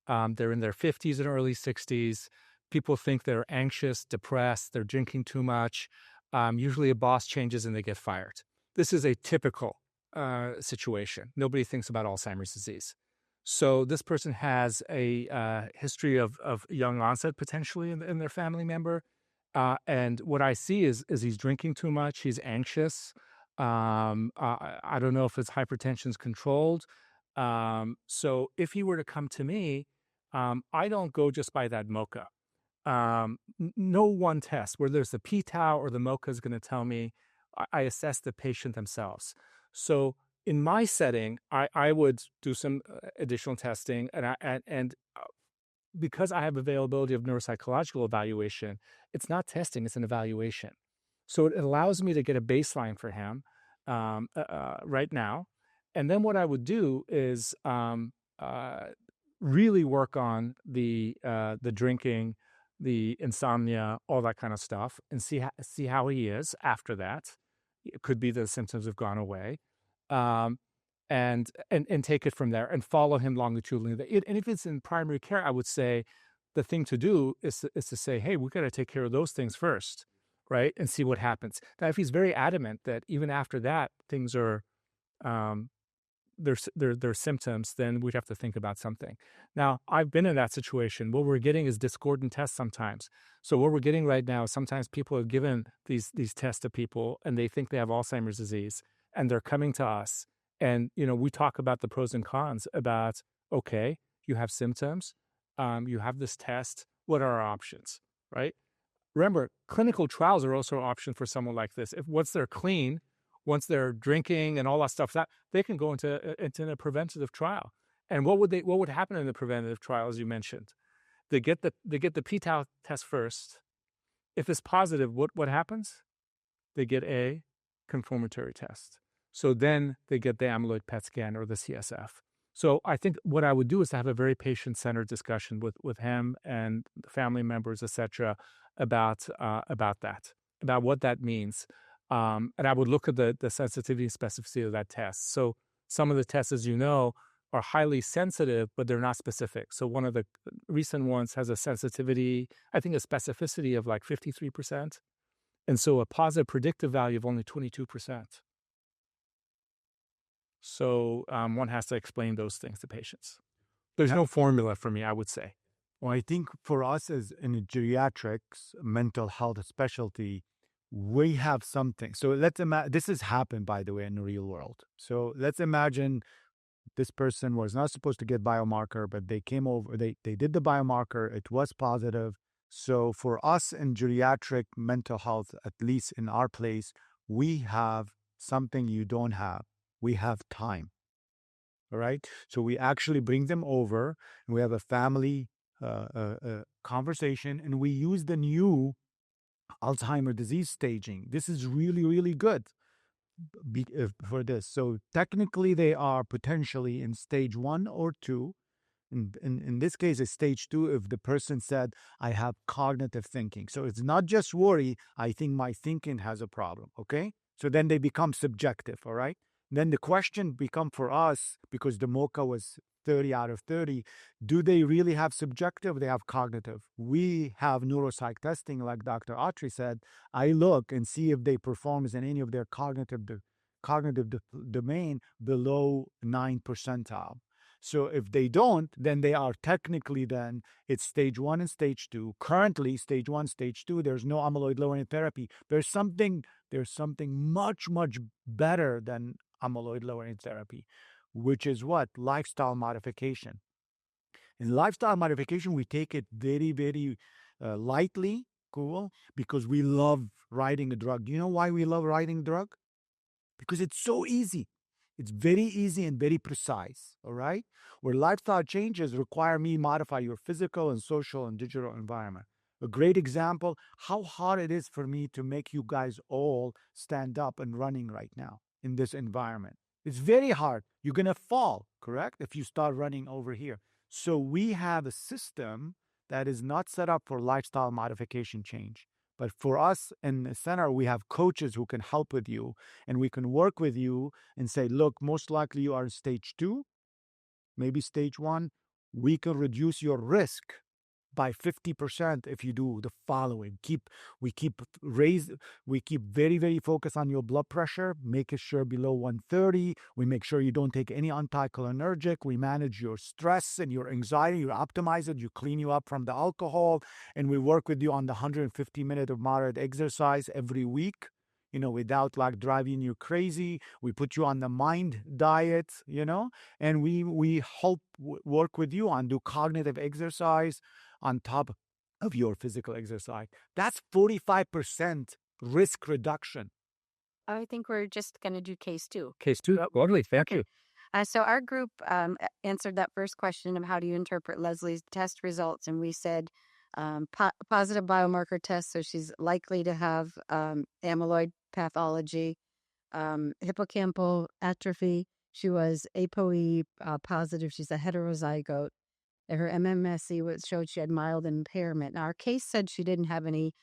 They're in their 50s and early 60s. People think they're anxious, depressed, they're drinking too much. Usually a boss changes and they get fired. This is a typical situation. Nobody thinks about Alzheimer's disease. So this person has a history of young onset potentially in their family member. And what I see is he's drinking too much. He's anxious. I don't know if his hypertension is controlled. So if he were to come to me, I don't go just by that MoCA. No one test, whether it's the p-tau or the MoCA, is going to tell me. I assess the patient themselves. So in my setting, I would do some additional testing, and because I have availability of neuropsychological evaluation, it's not testing, it's an evaluation. So it allows me to get a baseline for him right now. And then what I would do is really work on the drinking, the insomnia, all that kind of stuff, and see how he is after that. It could be the symptoms have gone away. And take it from there and follow him longitudinally. And if it's in primary care, I would say the thing to do is to say, hey, we've got to take care of those things first, right? And see what happens. Now, if he's very adamant that even after that, things are their symptoms, then we'd have to think about something. Now, I've been in that situation. What we're getting is discordant tests sometimes. So what we're getting right now is sometimes people are given these tests to people and they think they have Alzheimer's disease, and they're coming to us. And, we talk about the pros and cons about, okay, you have symptoms, you have this test, what are our options, right? Remember, clinical trials are also an option for someone like this. If once they're clean, once they're drinking and all that stuff, that they can go into a preventative trial. And what would happen in the preventative trial, as you mentioned? They get the p-tau test first. If it's positive, what happens? They get a confirmatory test. So then they get the amyloid PET scan or the CSF. So I think what I would do is to have a very patient-centered discussion with him and the family members, etc., about that, about what that means. And I would look at the sensitivity and specificity of that test. So some of the tests, as you know, are highly sensitive, but they're not specific. So one of the recent ones has a sensitivity, I think a specificity of like 53%. And so a positive predictive value of only 22%. So one has to explain those things to patients. There's no formula for me, I would say. Well, I think for us as in geriatrics, mental health specialty, we have something. So let's imagine, this has happened, by the way, in the real world. So let's imagine this person was not supposed to get biomarker, but they came over, they did the biomarker, it was positive. So for us in geriatric mental health, at least in our place, we have something you don't have. We have time. All right. So we actually bring them over and we have a family conversation, and we use the new Alzheimer's disease staging. This is really, really good for this. So technically, they are potentially in stage 1 or 2. In this case, it's stage 2 if the person said, I have cognitive thinking. So it's not just worry, I think my thinking has a problem, okay? So then they become subjective, all right? Then the question become for us, because the MOCA was 30 out of 30, do they really have subjective? They have cognitive. We have neuropsych testing, like Dr. Autry said. I look and see if they perform in any of their cognitive domain below 9 percentile. So if they don't, then they are technically then it's stage 1 and stage 2. Currently, stage 1, stage 2, there's no amyloid lowering therapy. There's something much, much better than amyloid lowering therapy, which is what? Lifestyle modification. In lifestyle modification, we take it very, very lightly, cool, because we love writing a drug. Do you know why we love writing a drug? Because it's so easy. It's very easy and very precise, all right? Where lifestyle changes require me modify your physical and social and digital environment. A great example, how hard it is for me to make you guys all stand up and running right now in this environment. It's very hard. You're going to fall, correct? If you start running over here. So we have a system that is not set up for lifestyle modification change. But for us in the center, we have coaches who can help with you, and we can work with you and say, look, most likely you are in stage 2, maybe stage 1. We can reduce your risk by 50% if you do the following. We keep very, very focused on your blood pressure, making sure below 130. We make sure you don't take any anticholinergic. We manage your stress and your anxiety. You optimize it. You clean you up from the alcohol. And we work with you on the 150 minutes of moderate exercise every week, without like driving you crazy. We put you on the mind diet, and we help work with you on do cognitive exercise on top of your physical exercise. That's 45% risk reduction. I think we're just going to do case 2. Case 2, totally. Thank you. So our group answered that first question of how do you interpret Leslie's test results, and we said positive biomarker test, so she's likely to have amyloid pathology, hippocampal atrophy. She was ApoE positive. She's a heterozygote. Her MMSE showed she had mild impairment. Now, our case said she didn't have any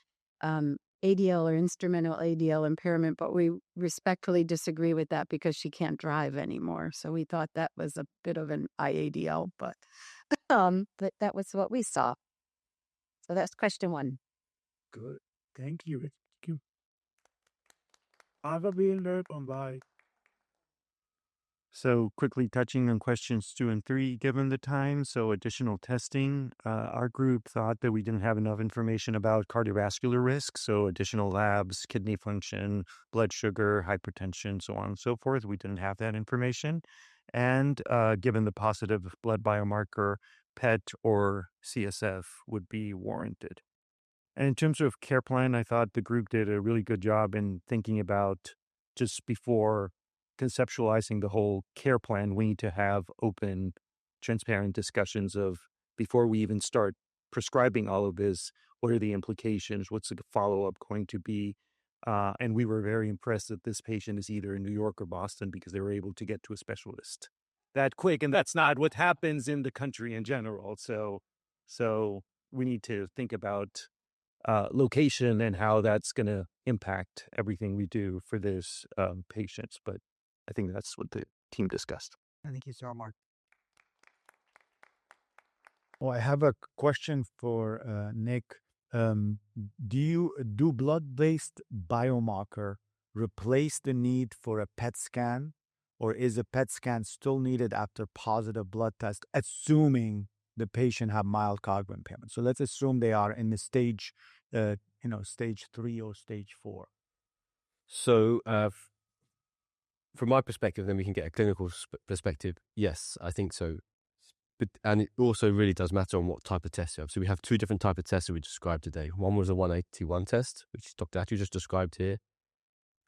ADL or instrumental ADL impairment, but we respectfully disagree with that because she can't drive anymore. So we thought that was a bit of an IADL, but that was what we saw. So that's question 1. Good. Thank you. Thank you. I've been there on by. So quickly touching on questions 2 and 3, given the time. So additional testing. Our group thought that we didn't have enough information about cardiovascular risk. So additional labs, kidney function, blood sugar, hypertension, so on and so forth. We didn't have that information. And given the positive blood biomarker, PET or CSF would be warranted. And in terms of care plan, I thought the group did a really good job in thinking about just before conceptualizing the whole care plan, we need to have open, transparent discussions of before we even start prescribing all of this, what are the implications? What's the follow-up going to be? And we were very impressed that this patient is either in New York or Boston because they were able to get to a specialist that quick. And that's not what happens in the country in general. So we need to think about location and how that's going to impact everything we do for this patients. But I think that's what the team discussed. Thank you so much. Well, I have a question for Nick. Do blood-based biomarker replace the need for a PET scan, or is a PET scan still needed after positive blood test, assuming the patient have mild cognitive impairment? So let's assume they are in the stage, stage 3 or stage 4. So from my perspective, then we can get a clinical perspective. Yes, I think so. And it also really does matter on what type of test you have. So we have 2 different types of tests that we described today. One was a 181 test, which Dr. Atu just described here.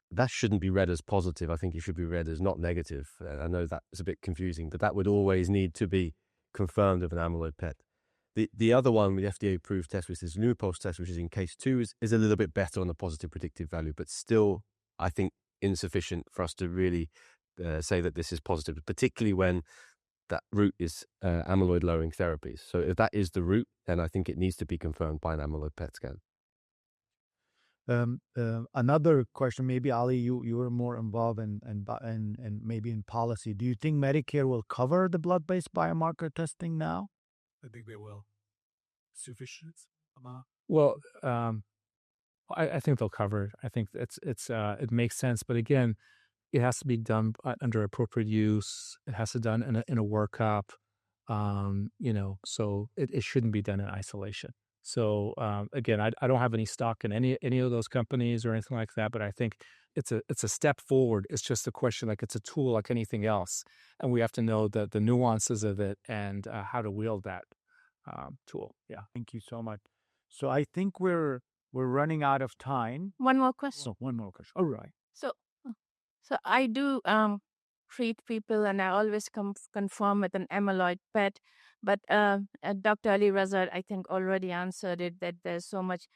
That shouldn't be read as positive. I think it should be read as not negative. I know that's a bit confusing, but that would always need to be confirmed with an amyloid PET. The other one, the FDA-approved test, which is the NeuPulse test, which is in case 2, is a little bit better on the positive predictive value, but still, I think, insufficient for us to really say that this is positive, particularly when that route is amyloid-lowering therapies. So if that is the route, then I think it needs to be confirmed by an amyloid PET scan. Another question, maybe Ali, you were more involved in maybe in policy. Do you think Medicare will cover the blood-based biomarker testing now? I think they will. Sufficient amount. Well, I think they'll cover it. I think it makes sense, but again, it has to be done under appropriate use. It has to be done in a workup. So it shouldn't be done in isolation. So again, I don't have any stock in any of those companies or anything like that, but I think it's a step forward. It's just a question, like it's a tool like anything else, and we have to know the nuances of it and how to wield that tool. Yeah. Thank you so much. So I think we're running out of time. One more question. So one more question. All right. So I do treat people, and I always confirm with an amyloid PET. But Dr. Ali Razad, I think, already answered it, that there's so much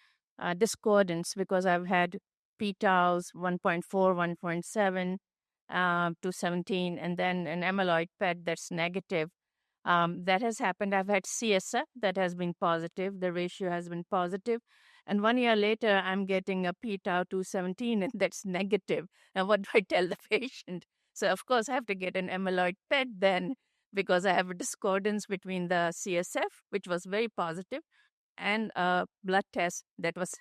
discordance because I've had p-taus 1.4, 1.7 to 17, and then an amyloid PET that's negative. That has happened. I've had CSF that has been positive. The ratio has been positive. And 1 year later, I'm getting a p-tau 217, and that's negative. And what do I tell the patient? So, of course, I have to get an amyloid PET then, because I have a discordance between the CSF, which was very positive, and a blood test that was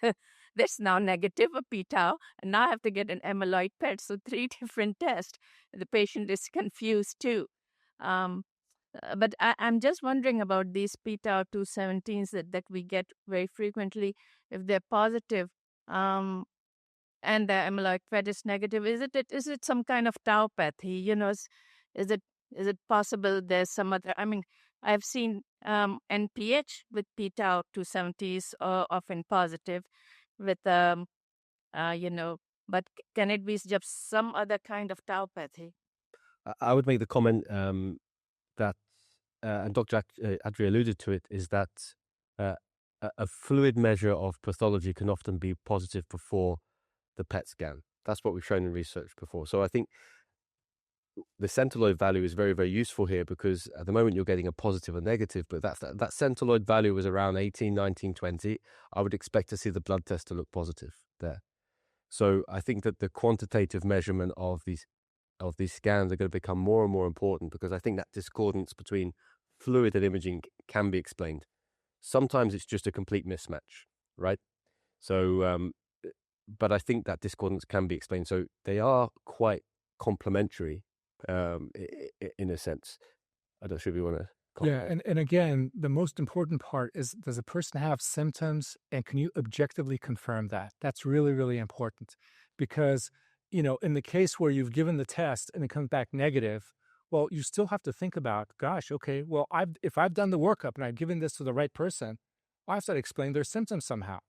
that's now negative, a p-tau. And now I have to get an amyloid PET. So 3 different tests. The patient is confused too. But I'm just wondering about these p-tau 217s that we get very frequently. If they're positive and the amyloid PET is negative, is it some kind of tauopathy? Is it possible there's some other? I mean, I've seen NPH with p-tau 270s often positive with but can it be just some other kind of tauopathy? I would make the comment that, and Dr. Adri alluded to it, is that a fluid measure of pathology can often be positive before the PET scan. That's what we've shown in research before. So I think the centiloid value is very, very useful here, because at the moment you're getting a positive or negative, but that centiloid value was around 18, 19, 20. I would expect to see the blood test to look positive there. So I think that the quantitative measurement of these scans are going to become more and more important, because I think that discordance between fluid and imaging can be explained. Sometimes it's just a complete mismatch, right? So, but I think that discordance can be explained. So they are quite complementary, in a sense. I don't sure if you want to Yeah, and again, the most important part is, does a person have symptoms, and can you objectively confirm that? That's really, really important, because, in the case where you've given the test and it comes back negative, well, you still have to think about, gosh, okay, well, if I've done the workup and I've given this to the right person, I have to explain their symptoms somehow,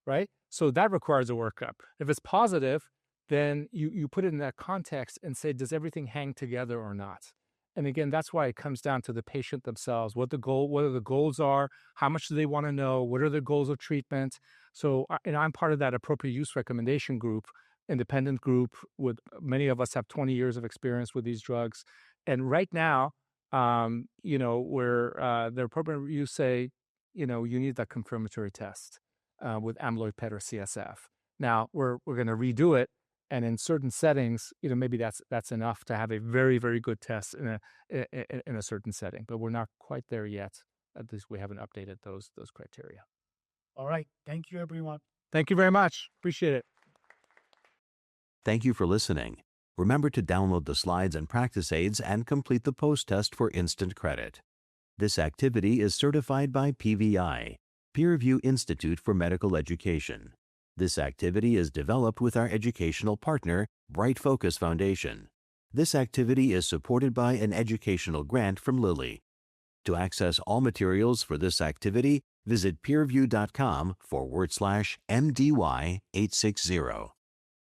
right? So that requires a workup. If it's positive, then you put it in that context and say, does everything hang together or not? And again, that's why it comes down to the patient themselves, what the goals are, how much do they want to know, what are the goals of treatment. So, and I'm part of that appropriate use recommendation group, independent group, with many of us have 20 years of experience with these drugs. And right now, where the appropriate reviews say, you need that confirmatory test with amyloid PET or CSF. Now we're going to redo it. And in certain settings, maybe that's enough to have a very, very good test in a certain setting. But we're not quite there yet. At least we haven't updated those criteria. All right. Thank you, everyone. Thank you very much. Appreciate it. Thank you for listening. Remember to download the slides and practice aids and complete the post-test for instant credit. This activity is certified by PVI, PeerView Institute for Medical Education. This activity is developed with our educational partner, BrightFocus Foundation. This activity is supported by an educational grant from Lilly. To access all materials for this activity, visit peerview.com/MDY860.